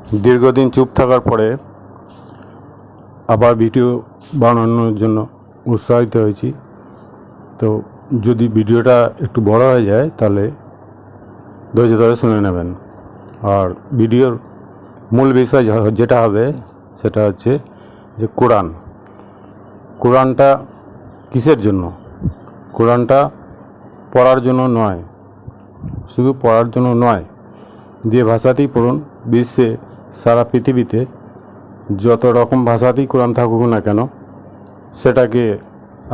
দীর্ঘদিন চুপ থাকার পরে আবার ভিডিও বানানোর জন্য উৎসাহিত হয়েছি। তো যদি ভিডিওটা একটু বড় হয়ে যায় তাহলে ধৈর্য ধরে শুনে নেবেন। আর ভিডিওর মূল বিষয় যেটা হবে সেটা হচ্ছে যে কোরআনটা কিসের জন্য? কোরআনটা পড়ার জন্য নয়, শুধু পড়ার জন্য নয়, যে ভাষাতেই পড়ুন, বিশ্বে সারা পৃথিবীতে যত রকম ভাষাতেই কোরআন থাকুক না কেন, সেটাকে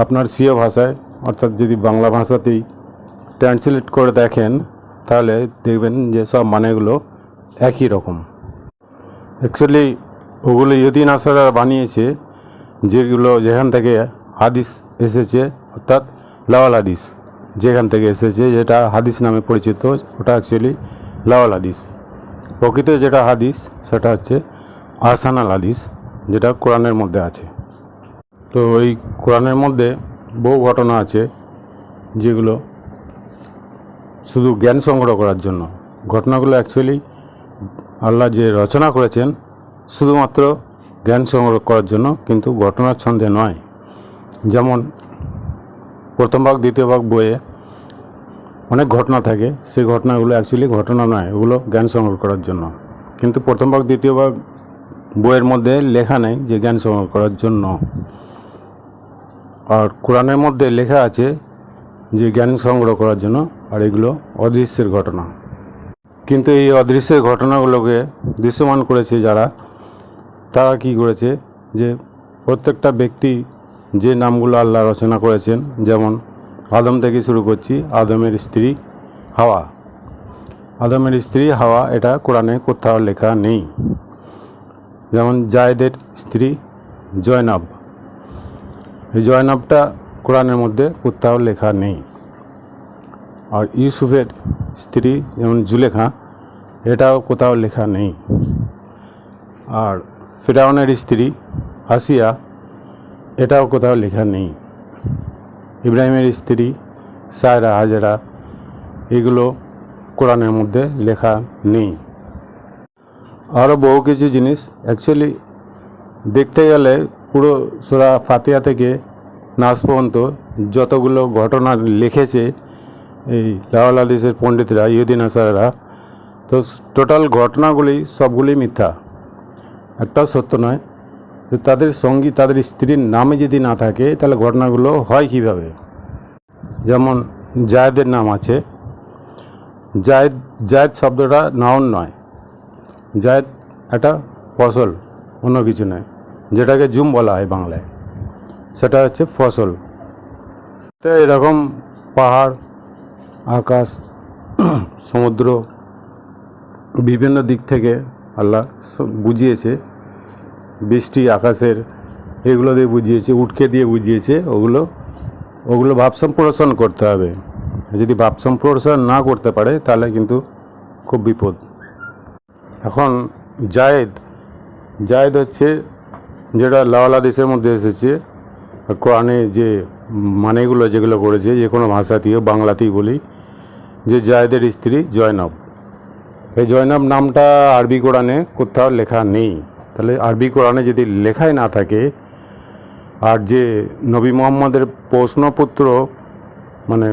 আপনার স্বীয় ভাষায় অর্থাৎ যদি বাংলা ভাষাতেই ট্রান্সলেট করে দেখেন তাহলে দেখবেন যে সব মানেগুলো একই রকম। অ্যাকচুয়ালি ওগুলো ইহুদি নাসারা বানিয়েছে, যেগুলো যেখান থেকে হাদিস এসেছে, অর্থাৎ লাওয়াল হাদিস যেখান থেকে এসেছে, যেটা হাদিস নামে পরিচিত, ওটা অ্যাকচুয়ালি লাওয়াল হাদিস। প্রকৃত যেটা হাদিস সেটা হচ্ছে আহসানাল হাদিস, যেটা কোরআনের মধ্যে আছে। তো এই কোরআনের মধ্যে বহু ঘটনা আছে যেগুলো শুধু জ্ঞান সংগ্রহ করার জন্য। ঘটনাগুলো অ্যাকচুয়ালি আল্লাহ যে রচনা করেছেন শুধুমাত্র জ্ঞান সংগ্রহ করার জন্য, কিন্তু ঘটনার ছন্দে নয়। যেমন প্রথম ভাগ দ্বিতীয় ভাগ বইয়ে অনেক ঘটনা থাকে, সেই ঘটনাগুলো অ্যাকচুয়ালি ঘটনা নয়, ওগুলো জ্ঞান সংগ্রহ করার জন্য। কিন্তু প্রথম ভাগ দ্বিতীয় ভাগ বইয়ের মধ্যে লেখা নেই যে জ্ঞান সংগ্রহ করার জন্য। আর কোরআনের মধ্যে লেখা আছে যে জ্ঞান সংগ্রহ করার জন্য, আর এগুলো অদৃশ্যের ঘটনা। কিন্তু এই অদৃশ্যের ঘটনাগুলোকে দৃশ্যমান করেছে যারা, তারা কি করেছে যে প্রত্যেকটা ব্যক্তি যে নামগুলো আল্লাহ রচনা করেছেন, যেমন আদম থেকে শুরু করছি, আদমের স্ত্রী হাওয়া, এটা কোরআনে কোথাও লেখা নেই। যেমন জায়েদের স্ত্রী জয়নাব, এই জয়নাবটা কোরআনের মধ্যে কোথাও লেখা নেই। আর ইউসুফের স্ত্রী যেমন জুলেখা, এটাও কোথাও লেখা নেই। আর ফিরআউনের স্ত্রী আসিয়া, এটাও কোথাও লেখা নেই। ইব্রাহিমের স্ত্রী সায়রা, হাজেরা, এগুলো কোরআনের মধ্যে লেখা নেই। আরও বহু কিছু জিনিস অ্যাকচুয়ালি দেখতে গেলে পুরো সূরা ফাতিহা থেকে নাস পর্যন্ত যতগুলো ঘটনা লিখেছে এই লাওয়াল হাদিসের পণ্ডিতরা, ইহুদি নাসারারা, তো টোটাল ঘটনাগুলি সবগুলি মিথ্যা, একটাও সত্য নয়। তো তাদের সঙ্গী, তাদের স্ত্রীর নামে যদি না থাকে তাহলে ঘটনাগুলো হয় কীভাবে? যেমন জায়েদের নাম আছে, জায়েদ শব্দটা নাউন নয়, জায়েদ একটা ফসল, অন্য কিছু নয়। যেটাকে জুম বলা হয় বাংলায়, সেটা হচ্ছে ফসল। তো এরকম পাহাড়, আকাশ, সমুদ্র, বিভিন্ন দিক থেকে আল্লাহ বুঝিয়েছে, বৃষ্টি আকাশের, এগুলো দিয়ে বুঝিয়েছে, উটকে দিয়ে বুঝিয়েছে। ওগুলো ভাব সম্প্রসারণ করতে হবে। যদি ভাব সম্প্রসারণ না করতে পারে তাহলে কিন্তু খুব বিপদ। এখন জায়েদ হচ্ছে যেটা লাওয়াল হাদিসের মধ্যে এসেছে, কোরআনে যে মানেগুলো যেগুলো করেছে, যে কোনো ভাষাতেও, বাংলাতেই বলি, যে জায়েদের স্ত্রী জয়নাব। এই জয়নাব নামটা আরবি কোরআনে কোথাও লেখা নেই। তাহলে আরবি কোরআনে যদি লেখাই না থাকে, আর যে নবী মুহাম্মদের প্রশ্নপুত্র মানে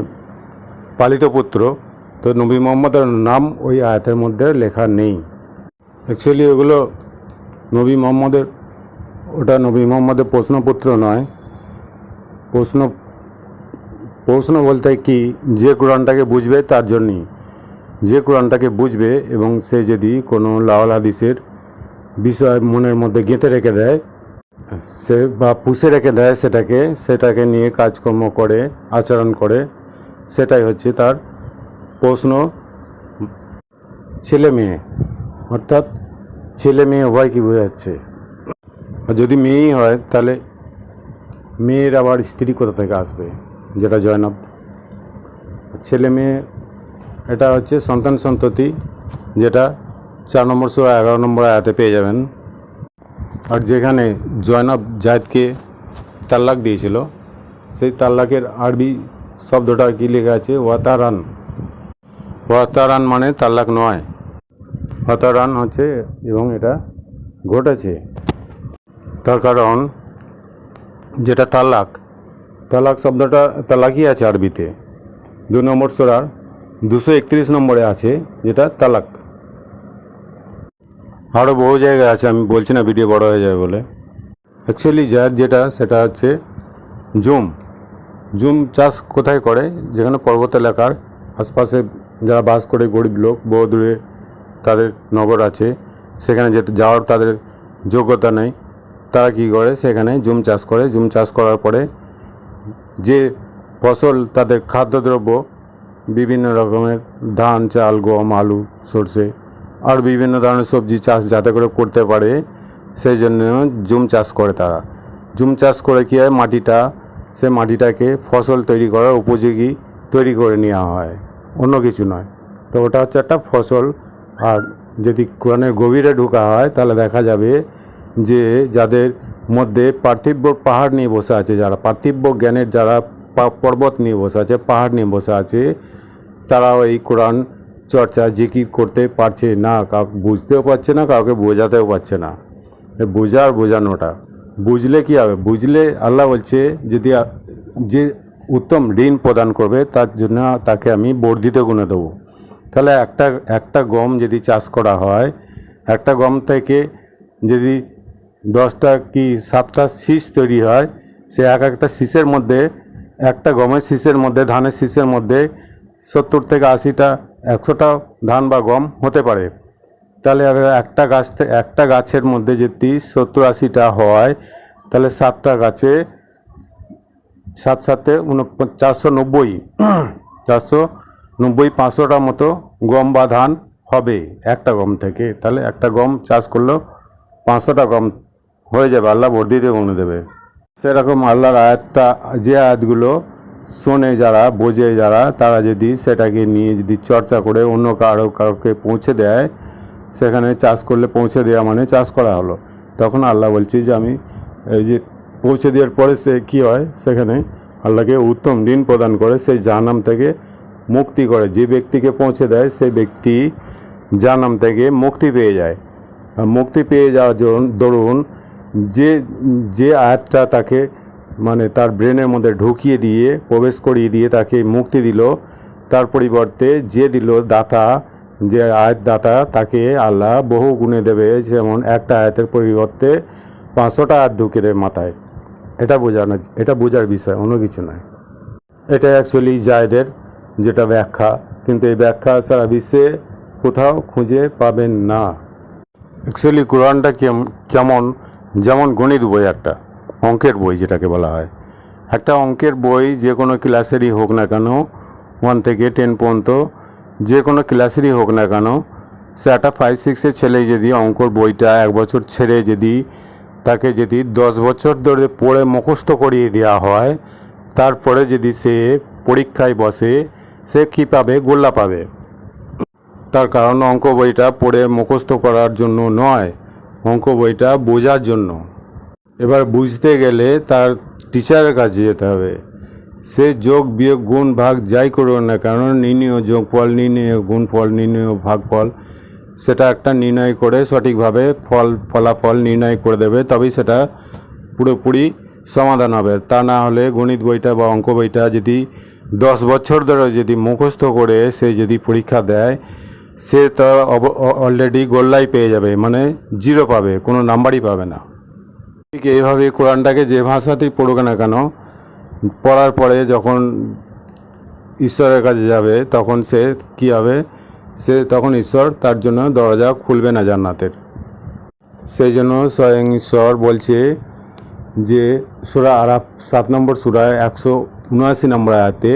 পালিত পুত্র, তো নবী মুহাম্মদের নাম ওই আয়াতের মধ্যে লেখা নেই। অ্যাকচুয়ালি ওগুলো ওটা নবী মুহাম্মদের প্রশ্নপুত্র নয়। প্রশ্ন বলতে কি, যে কোরআনটাকে বুঝবে তার জন্যই, যে কোরআনটাকে বুঝবে এবং সে যদি কোনো লাওয়াল হাদিসের বিষয় মনের মধ্যে গেঁথে রেখে দেয়, সে বা পুষে রেখে দেয়, সেটাকে নিয়ে কাজকর্ম করে, আচরণ করে, সেটাই হচ্ছে তার প্রশ্ন। ছেলে মেয়ে, অর্থাৎ ছেলে মেয়ে উভয় কি বোঝাচ্ছে? আর যদি মেয়েই হয় তাহলে মেয়ের আবার স্ত্রী কোথা থেকে আসবে, যেটা জয়নাব। ছেলে মেয়ে এটা হচ্ছে সন্তান সন্ততি, যেটা 4 নম্বর সূরা 11 নম্বর আয়াতে পেয়ে যাবেন। আর যেখানে জয়নাব জায়েদকে তাল্লাক দিয়েছিল, সেই তাল্লাকের আরবি শব্দটা কি লেখা আছে? ওয়াতারান মানে তাল্লাক নয়। হতারান হচ্ছে এবং এটা ঘটেছে। তার কারণ যেটা তালাক, তালাক শব্দটা তালাকই আছে আরবিতে। 2 নম্বর সূরার 231 নম্বরে আছে যেটা তালাক। আরও বহু জায়গায় আছে, আমি বলছি না, ভিডিও বড় হয়ে যাবে বলে। অ্যাকচুয়ালি জায়েদ যেটা, সেটা হচ্ছে জুম। জুম চাষ কোথায় করে? যেখানে পর্বত এলাকার আশপাশে যারা বাস করে, গরিব লোক, বহু দূরে তাদের নগর আছে, সেখানে যাওয়ার তাদের যোগ্যতা নেই, তারা কী করে? সেখানে জুম চাষ করে। জুম চাষ করার পরে যে ফসল, তাদের খাদ্যদ্রব্য, বিভিন্ন রকমের ধান, চাল, গম, আলু, সর্ষে আর বিভিন্ন ধরনের সবজি চাষ যাতে করে করতে পারে, সেই জন্য জুম চাষ করে তারা। জুম চাষ করে কী হয়? সে মাটিটাকে ফসল তৈরি করার উপযোগী তৈরি করে নেওয়া হয়, অন্য কিছু নয়। তো ওটা হচ্ছে একটা ফসল। আর যদি কোরআনের গভীরে ঢোকা হয় তাহলে দেখা যাবে যে যাদের মধ্যে পার্থিব পাহাড় নিয়ে বসে আছে, যারা পার্থিব জ্ঞানের, যারা পর্বত নিয়ে বসে আছে, পাহাড় নিয়ে বসে আছে, তারাও এই কোরআন চর্চা জিকির করতে পারছে না, কাউকে বুঝতেও পারছে না, কাউকে বোঝাতেও পারছে না। বোঝানোটা বুঝলে কী হবে? বুঝলে আল্লাহ বলছে যদি যে উত্তম ঋণ প্রদান করবে তার জন্য তাকে আমি বর্ধিত গুণে দেবো। তাহলে একটা গম যদি চাষ করা হয়, একটা গম থেকে যদি 10টা কি 7টা শীষ তৈরি হয়, সে একটা শীষের মধ্যে, একটা গমের শীষের মধ্যে, ধানের শীষের মধ্যে 70 থেকে 80টা 100টা ধান বা গম হতে পারে। তাহলে একটা গাছের মধ্যে যদি 70-80টা হয়, তাহলে 7টা গাছে 7 7 490 500টা মতো গম বা ধান হবে একটা গম থেকে। তাহলে একটা গম চাষ করলেও 500টা গম হয়ে যাবে, আল্লাহ বর্ধিত গুণে দেবে। সেরকম আল্লাহর আয়াতটা, যে আয়াতগুলো শোনে যারা, বোঝে যারা, তারা যদি সেটাকে নিয়ে যদি চর্চা করে অন্য কাউকে পৌঁছে দেয়, সেখানে চাষ করলে পৌঁছে দেওয়া মানে চাষ করা হলো। তখন আল্লাহ বলছি যে আমি এই যে পৌঁছে দেওয়ার পরে সে কী হয়? সেখানে আল্লাহকে উত্তম ঋণ প্রদান করে, সেই জাহান্নাম থেকে মুক্তি করে। যে ব্যক্তিকে পৌঁছে দেয় সেই ব্যক্তি জাহান্নাম থেকে মুক্তি পেয়ে যায়। আর মুক্তি পেয়ে যাওয়ার জন্য দরুন যে আয়াতটা তাকে মানে তার ব্রেনের মধ্যে ঢুকিয়ে দিয়ে, প্রবেশ করিয়ে দিয়ে তাকে মুক্তি দিল, তার পরিবর্তে যে দিল দাতা, যে আয়াত দাতা, তাকে আল্লাহ বহু গুণে দেবে। যেমন একটা আয়াতের পরিবর্তে 500টা আয়াত ঢুকে দেবে মাথায়। এটা বোঝার বিষয়, অন্য কিছু নয়। এটা অ্যাকচুয়ালি জায়েদের যেটা ব্যাখ্যা, কিন্তু এই ব্যাখ্যা সারা বিশ্বে কোথাও খুঁজে পাবেন না। অ্যাকচুয়ালি কোরআনটা কেমন? যেমন গণিত বই, একটা অঙ্কের বই যেটাকে বলা হয়। একটা অঙ্কের বই যে কোনো ক্লাসেরই হোক না কেন, 1 থেকে 10 পর্যন্ত যে কোনো ক্লাসেরই হোক না কেন, সে একটা 5-6-এর ছেলে যদি অঙ্কর বইটা 1 বছর ছেড়ে যদি তাকে যদি 10 বছর ধরে পড়ে মুখস্থ করিয়ে দেওয়া হয়, তারপরে যদি সে পরীক্ষায় বসে, সে কী পাবে? গোল্লা পাবে। তার কারণ অঙ্ক বইটা পড়ে মুখস্থ করার জন্য নয়, অঙ্ক বইটা বোঝার জন্য। এবার বুঝতে গেলে তার টিচারের কাছে যেতে হবে। সে যোগ, বিয়োগ, গুণ, ভাগ যাই করুক না কেন, নির্ণয় যোগফল, নির্ণয় গুণফল, নির্ণয় ভাগফল, সেটা একটা নির্ণয় করে সঠিকভাবে ফলাফল নির্ণয় করে দেবে, তবেই সেটা পুরোপুরি সমাধান হবে। তা না হলে গণিত বইটা বা অঙ্ক বইটা যদি 10 বছর ধরে যদি মুখস্থ করে সে যদি পরীক্ষা দেয়, সে তো অলরেডি গোল্লাই পেয়ে যাবে, মানে 0 পাবে, কোনো নাম্বারই পাবে না। ঠিক এইভাবে কোরআনটাকে যে ভাষাতেই পড়ুক না কেন, পড়ার পরে যখন ঈশ্বরের কাছে যাবে, তখন সে কী হবে? তখন ঈশ্বর তার জন্য দরজা খুলবে না জান্নাতের। সেই জন্য স্বয়ং ঈশ্বর বলছে যে সূরা আরাফ 7 নম্বর সূরায় 179 নম্বর আয়াতে,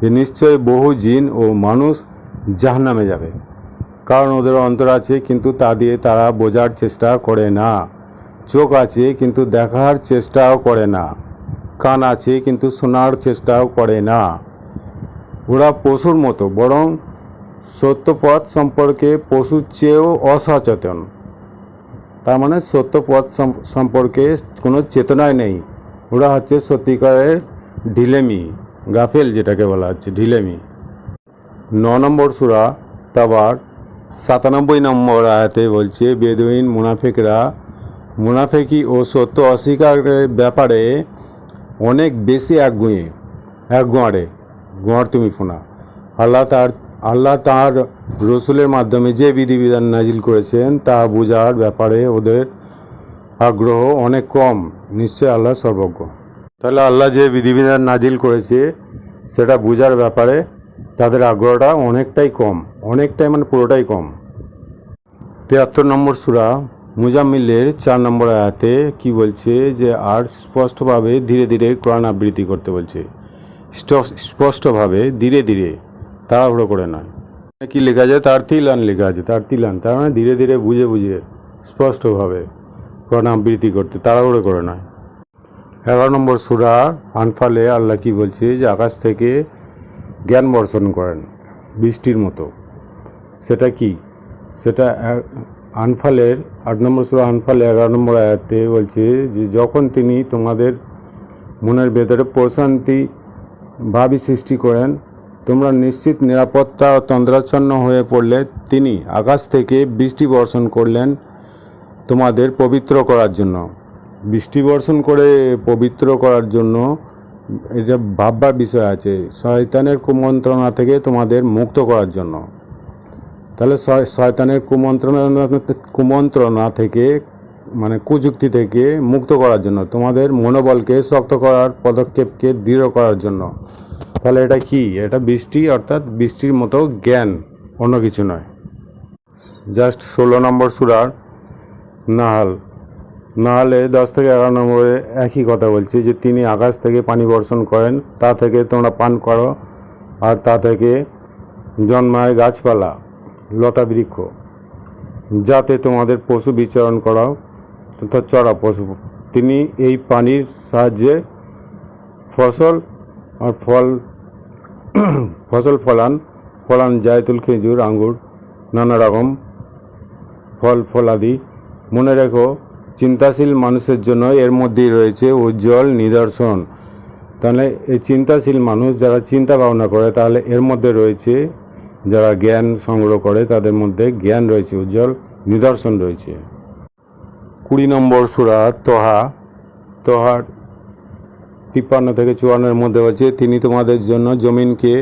যে নিশ্চয়ই বহু জিন ও মানুষ জাহান্নামে যাবে, কারণ ওদের অন্তর আছে কিন্তু তা দিয়ে তারা বোঝার চেষ্টা করে না, চোখ আছে কিন্তু দেখার চেষ্টাও করে না, কান আছে কিন্তু শোনার চেষ্টাও করে না। ওরা পশুর মতো, বরং সত্যপথ সম্পর্কে পশুর চেয়েও অসচেতন। তার মানে সত্যপথ সম্পর্কে কোনো চেতনাই নেই। ওরা হচ্ছে সত্যিকারের ঢিলেমি, গাফেল যেটাকে বলা হচ্ছে ঢিলেমি। 9 নম্বর সূরা তাবার 97 নম্বর আয়াতে বলছে বেদুইন মুনাফিকরা মুনাফিকি ও সত্য অস্বীকারের ব্যাপারে অনেক বেশি একগুঁয়ারে গোয়ার তুমি ফোনা। আল্লাহ তার রসুলের মাধ্যমে যে বিধিবিধান নাজিল করেছেন তা বোঝার ব্যাপারে ওদের আগ্রহ অনেক কম। নিশ্চয় আল্লাহ সর্বজ্ঞ। তাহলে আল্লাহ যে বিধিবিধান নাজিল করেছে সেটা বোঝার ব্যাপারে তাদের আগ্রহটা অনেকটাই কম, অনেকটাই মানে পুরোটাই কম। 73 নম্বর সূরা মুজাম্মিলের 4 নম্বর আয়াতে কি বলছে যে আর স্পষ্টভাবে ধীরে ধীরে কোরআন আবৃত্তি করতে বলছে। স্পষ্টভাবে ধীরে ধীরে, তাড়াহুড়ো করে নয়। কি লেখা আছে? তারতিলান লেখা আছে, তারতিলান, তার মানে ধীরে ধীরে বুঝে বুঝে স্পষ্টভাবে কোরআন আবৃত্তি করতে, তাড়াহুড়ো করে নয়। 11 নম্বর সূরা আনফালে আল্লাহ কি বলছে যে আকাশ থেকে জ্ঞান বর্ষণ করেন বৃষ্টির মতো। সেটা কি? সেটা আনফালের 8 নম্বর সূরা আনফালে 11 নম্বর আয়াতে বলছে যে যখন তিনি তোমাদের মনের ভেতরে প্রশান্তি ভাবই সৃষ্টি করেন, তোমরা নিশ্চিত নিরাপত্তা ও তন্দ্রাচ্ছন্ন হয়ে পড়লে তিনি আকাশ থেকে বৃষ্টি বর্ষণ করলেন তোমাদের পবিত্র করার জন্য। বৃষ্টি বর্ষণ করে পবিত্র করার জন্য এটা ভাববার বিষয় আছে, শয়তানের কুমন্ত্রণা থেকে তোমাদের মুক্ত করার জন্য। তাহলে শয়তানের কুমন্ত্রণা থেকে মানে কুযুক্তি থেকে মুক্ত করার জন্য, তোমাদের মনোবলকে শক্ত করার, পদক্ষেপকে দৃঢ় করার জন্য। তাহলে এটা কি? এটা বৃষ্টি, অর্থাৎ বৃষ্টির মতো জ্ঞান, অন্য কিছু নয়। জাস্ট 16 নম্বর সূরার নাহালে 10 থেকে 11 নম্বরে একই কথা বলছে যে তিনি আকাশ থেকে পানি বর্ষণ করেন, তা থেকে তোমরা পান করো, আর তা থেকে জন্মায় গাছপালা, লতা বৃক্ষ, যাতে তোমাদের পশু বিচরণ করাও তথা চড়া পশু। তিনি এই পানির সাহায্যে ফসল ফলান জায়তুল, খেজুর, আঙ্গুর, নানা রকম ফলাদি। মনে রেখো, চিন্তাশীল মানুষের জন্য এর মধ্যেই রয়েছে উজ্জ্বল নিদর্শন। তাহলে এই চিন্তাশীল মানুষ যারা চিন্তা ভাবনা করে, তাহলে এর মধ্যে রয়েছে, যারা জ্ঞান সংগ্রহ করে তাদের মধ্যে জ্ঞান রয়েছে, উজ্জ্বল নিদর্শন রয়েছে। 20 নম্বর সূরা তোহার 53 থেকে 54 মধ্যে বলছে তিনি তোমাদের জন্য জমিনকে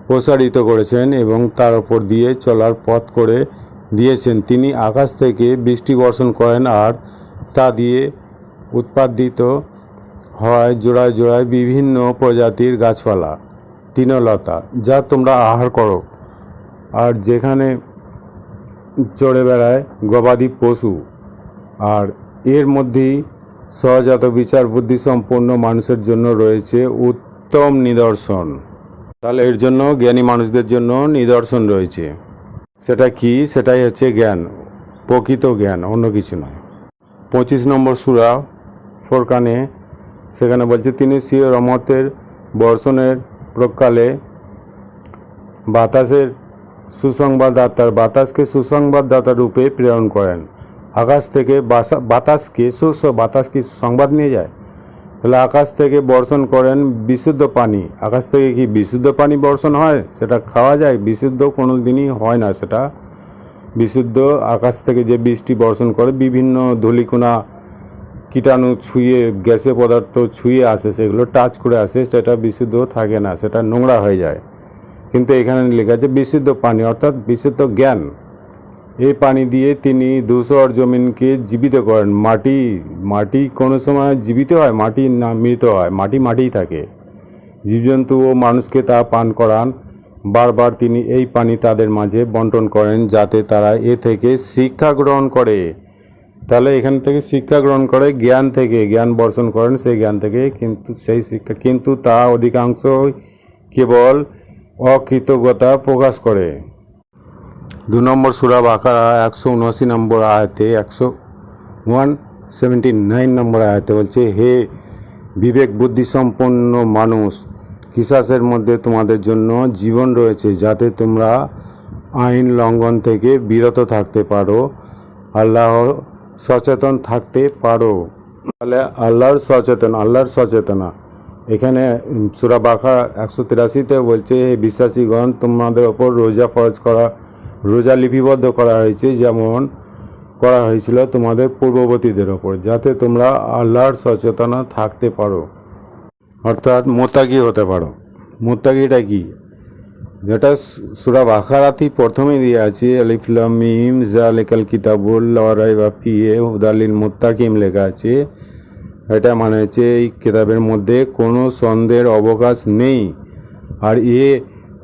প্রসারিত করেছেন এবং তার ওপর দিয়ে চলার পথ করে দিয়েছেন। তিনি আকাশ থেকে বৃষ্টি বর্ষণ করেন আর তা দিয়ে উৎপাদিত হয় জোড়ায় জোড়ায় বিভিন্ন প্রজাতির গাছপালা, তৃণলতা, যা তোমরা আহার করো। আর যেখানে চড়ে বেড়ায় গবাদি পশু, আর এর মধ্যেই সহজাত বিচার বুদ্ধি সম্পন্ন মানুষের জন্য রয়েছে উত্তম নিদর্শন। তাহলে এর জন্য জ্ঞানী মানুষদের জন্য নিদর্শন রয়েছে। সেটা কি? সেটাই হচ্ছে জ্ঞান, প্রকৃত জ্ঞান, অন্য কিছু নয়। 25 নম্বর সূরা ফোরকানে সেখানে বলছে তিনি স্বীয় রহমতের বর্ষণের প্রকালে বাতাসকে সুসংবাদদাতা রূপে প্রেরণ করেন। আকাশ থেকে বাতাসকে সংবাদ নিয়ে যায়। তাহলে আকাশ থেকে বর্ষণ করেন বিশুদ্ধ পানি। আকাশ থেকে কি বিশুদ্ধ পানি বর্ষণ হয়? সেটা খাওয়া যায়? বিশুদ্ধ কোনো দিনই হয় না সেটা। বিশুদ্ধ আকাশ থেকে যে বৃষ্টি বর্ষণ করে বিভিন্ন ধূলিকণা, কীটাণু ছুঁয়ে, গ্যাসে পদার্থ ছুঁয়ে আসে, সেগুলো টাচ করে আসে, সেটা বিশুদ্ধ থাকে না, সেটা নোংরা হয়ে যায়। কিন্তু এখানে লেখা আছে বিশুদ্ধ পানি, অর্থাৎ বিশুদ্ধ জ্ঞান। এই পানি দিয়ে তিনি ধূসর জমিনকে জীবিত করেন। মাটি কোনো সময় জীবিত হয়, মাটি না মৃত হয়, মাটিই থাকে। জীবজন্তু ও মানুষকে তা পান করান। বারবার তিনি এই পানি তাদের মাঝে বন্টন করেন যাতে তারা এ থেকে শিক্ষা গ্রহণ করে। তাহলে এখান থেকে শিক্ষা গ্রহণ করে, জ্ঞান থেকে জ্ঞান বর্ষণ করেন, সেই জ্ঞান থেকে কিন্তু তা অধিকাংশ কেবল অকৃতজ্ঞতা প্রকাশ করে। 2 নম্বর সূরা বাকারা 179 নম্বর আয়াতে 179 নম্বর আয়াতে বলছে হে বিবেক বুদ্ধি সম্পন্ন মানুষ, কিসাসের মধ্যে তোমাদের জন্য জীবন রয়েছে যাতে তোমরা আইন লঙ্ঘন থেকে বিরত থাকতে পারো, আল্লাহ সচেতন থাকতে পারো। তাহলে আল্লাহর সচেতনা এখানে সূরা বাকারা 183-তে বলছে হে বিশ্বাসীগণ, তোমাদের ওপর রোজা ফরজ করা রোজা লিপিবদ্ধ করা হয়েছে, যেমন করা হয়েছিল তোমাদের পূর্ববর্তীদের ওপর, যাতে তোমরা আল্লাহর সচেতনা থাকতে পারো, অর্থাৎ মোত্তাকি হতে পারো। মোত্তাকিটা কি, যেটা সূরা বাকারাতেই প্রথমে দিয়ে আছে, আলিফ লাম মিম যালিকাল কিতাবুল লা রাইবা ফিহি হুদাল লিল মুত্তাকিন লেখা আছে। এটা মানে হচ্ছে এই কিতাবের মধ্যে কোনো সন্দেহের অবকাশ নেই। আর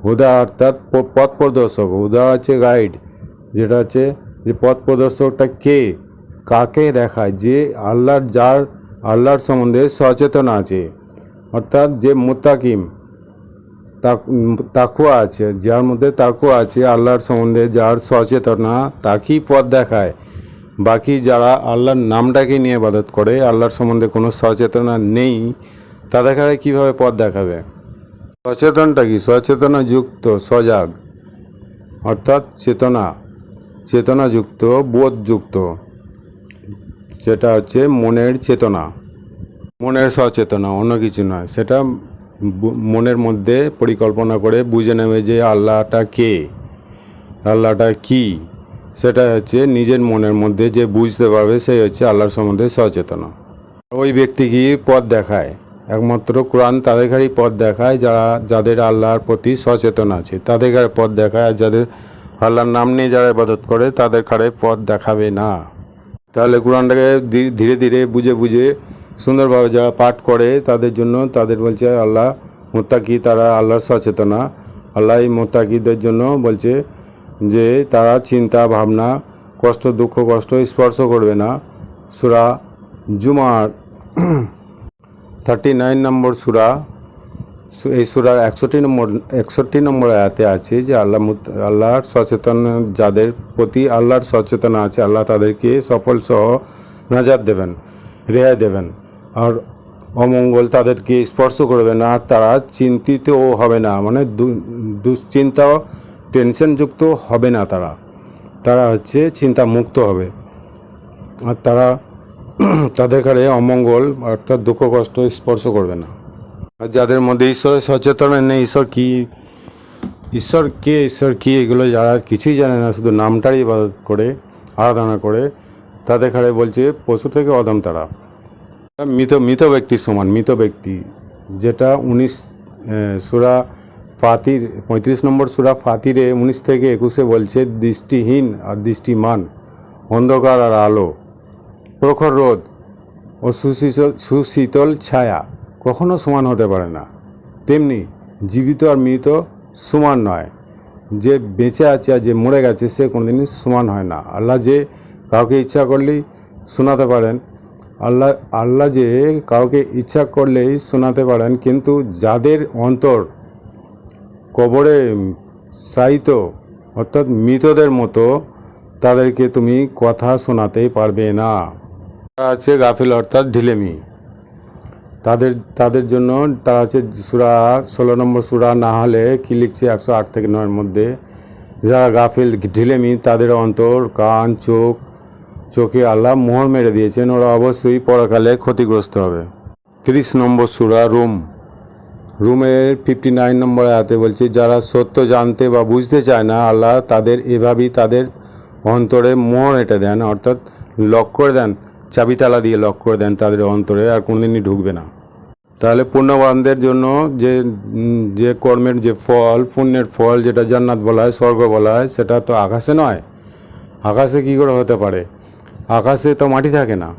হুদা অর্থাৎ পথ প্রদর্শক, হুদা হচ্ছে গাইড, যেটা হচ্ছে যে পথ প্রদর্শকটা কে, কাকে দেখায়, যে আল্লাহর সম্বন্ধে সচেতন আছে, অর্থাৎ যে মুত্তাকিম তাকুয়া আছে, যার মধ্যে তাকুয়া আছে, আল্লাহর সম্বন্ধে যার সচেতনা, তাকেই পথ দেখায়। বাকি যারা আল্লাহর নামটাকে নিয়ে ইবাদত করে, আল্লাহর সম্বন্ধে কোনো সচেতনা নেই, তাদের কাছে কীভাবে পথ দেখাবে? সচেতনটা কি, সচেতনা যুক্ত, সজাগ, অর্থাৎ চেতনাযুক্ত, বোধযুক্ত, সেটা হচ্ছে মনের চেতনা, মনের সচেতনা, অন্য কিছু নয়। সেটা মনের মধ্যে পরিকল্পনা করে বুঝে নেবে যে আল্লাহটা কে, আল্লাহটা কি, সেটা হচ্ছে নিজের মনের মধ্যে যে বুঝতে পারবে, সেই হচ্ছে আল্লাহর সম্বন্ধে সচেতনা। ওই ব্যক্তি কি পথ দেখায়, একমাত্র কোরআন তাদেরই পথ দেখায়, যাদের আল্লাহর প্রতি সচেতন আছে, তাদের পথ দেখায়। আর যাদের আল্লাহর নাম নিয়ে যারা ইবাদত করে, তাদের কারে পথ দেখাবে না। তাহলে কোরআনটাকে ধীরে ধীরে বুঝে বুঝে সুন্দরভাবে যারা পাঠ করে, তাদের বলছে আল্লাহ মুত্তাকি, তারা আল্লাহর সচেতনা। আল্লাহ এই মুত্তাকিদের জন্য বলছে যে তারা চিন্তা ভাবনা, কষ্ট, দুঃখ কষ্ট স্পর্শ করবে না। সূরা জুমার 39 নম্বর সূরা, এই সূরার 61 নম্বর আয়াতে আছে যে আল্লাহর সচেতন, যাদের প্রতি আল্লাহর সচেতন আছে, আল্লাহ তাদেরকে সফল সহ নাজাত দেবেন, রেহাই দেবেন, আর অমঙ্গল তাদেরকে স্পর্শ করবে না। তারা চিন্তিতও হবে না, মানে দুশ্চিন্তাও, টেনশনযুক্ত হবে না। তারা হচ্ছে চিন্তা মুক্ত হবে। আর তাদের কাছে অমঙ্গল অর্থাৎ দুঃখ কষ্ট স্পর্শ করবে না। আর যাদের মধ্যে ঈশ্বরের সচেতনা নেই, ঈশ্বর কে এগুলো যারা কিছুই জানে না, শুধু নামটারই ইবাদত করে, আরাধনা করে, তাদের কাছে বলছে পশু থেকে অধম তারা। মৃত ব্যক্তির সমান, মৃত ব্যক্তি, যেটা সূরা ফাতির 35 নম্বর সূরা ফাতিরে 19 থেকে 21 বলছে, দৃষ্টিহীন আর দৃষ্টিমান, অন্ধকার আর আলো, প্রখর রোদ ও সুশীতল ছায়া কখনো সমান হতে পারে না। তেমনি জীবিত আর মৃত সমান নয়। যে বেঁচে আছে আর যে মরে গেছে, সে কোনোদিনই সমান হয় না। আল্লাহ যে কাউকে ইচ্ছা করলেই শোনাতে পারেন, আল্লাহ যে কাউকে ইচ্ছা করলেই শোনাতে পারেন, কিন্তু যাদের অন্তর কবরে শায়িত, অর্থাৎ মৃতদের মতো, তাদেরকে তুমি কথা শোনাতেই পারবে না। তারা আছে গাফিল, অর্থাৎ ঢিলেমি। তাদের জন্য তারা আছে সূরা 16 নম্বর সূরা নাহলে কি লিখছে 108 থেকে 9 মধ্যে, যারা গাফিল ঢিলেমি, তাদের অন্তর, কান, চোখে আল্লাহ মোহর মেরে দিয়েছেন, ওরা অবশ্যই পরকালে ক্ষতিগ্রস্ত হবে। 30 নম্বর সূরা রুমের 59 নম্বর আয়াতে বলছে, যারা সত্য জানতে বা বুঝতে চায় না, আল্লাহ এভাবেই তাদের অন্তরে মোহর এঁটে দেন, অর্থাৎ লক করে দেন, চাবিতালা দিয়ে লক করে দেন তাদের অন্তরে, আর কোনোদিনই ঢুকবে না। তাহলে পুণ্যবানদের জন্য যে কর্মের যে ফল, পুণ্যের ফল, যেটা জান্নাত বলা হয়, স্বর্গ বলা হয়, সেটা তো আকাশে নয়। আকাশে কী করে হতে পারে? আকাশে তো মাটি থাকে না।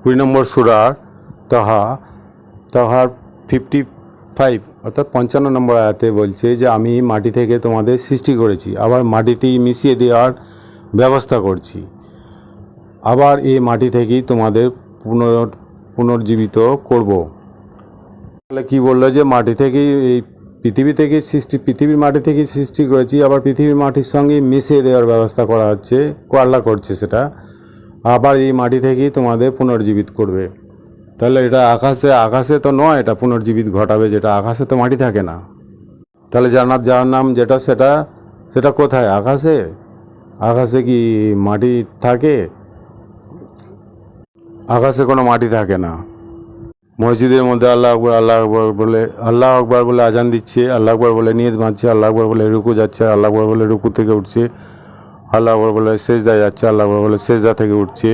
20 নম্বর সূরা তাহার 55 অর্থাৎ 55 নম্বর আয়াতে বলছে যে আমি মাটি থেকে তোমাদের সৃষ্টি করেছি, আবার মাটিতেই মিশিয়ে দেওয়ার ব্যবস্থা করছি, আবার এই মাটি থেকেই তোমাদের পুনর্জীবিত করব। তাহলে কী বললো যে মাটি থেকেই, এই পৃথিবীর মাটি থেকেই সৃষ্টি করেছি, আবার পৃথিবীর মাটির সঙ্গে মিশিয়ে দেওয়ার ব্যবস্থা করা হচ্ছে, আল্লাহ করছে সেটা, আবার এই মাটি থেকেই তোমাদের পুনর্জীবিত করবে। তাহলে এটা আকাশে তো নয়, এটা পুনর্জীবিত ঘটাবে, যেটা আকাশে তো মাটি থাকে না। তাহলে জান্নাত জাহান্নাম যেটা, সেটা কোথায়? আকাশে কি মাটি থাকে? আকাশে কোনো মাটি থাকে না। মসজিদের মধ্যে আল্লাহ আকবর বলে আজান দিচ্ছে, আল্লাহ আকবর বলে নিয়ত বাঁধছে, আল্লাহ আকবর বলে রুকু যাচ্ছে, আল্লাহ আকবর বলে রুকু থেকে উঠছে, আল্লাহ আকবর বলে সেজদায় যাচ্ছে, আল্লাহ আকবর বলে সেজদা থেকে উঠছে।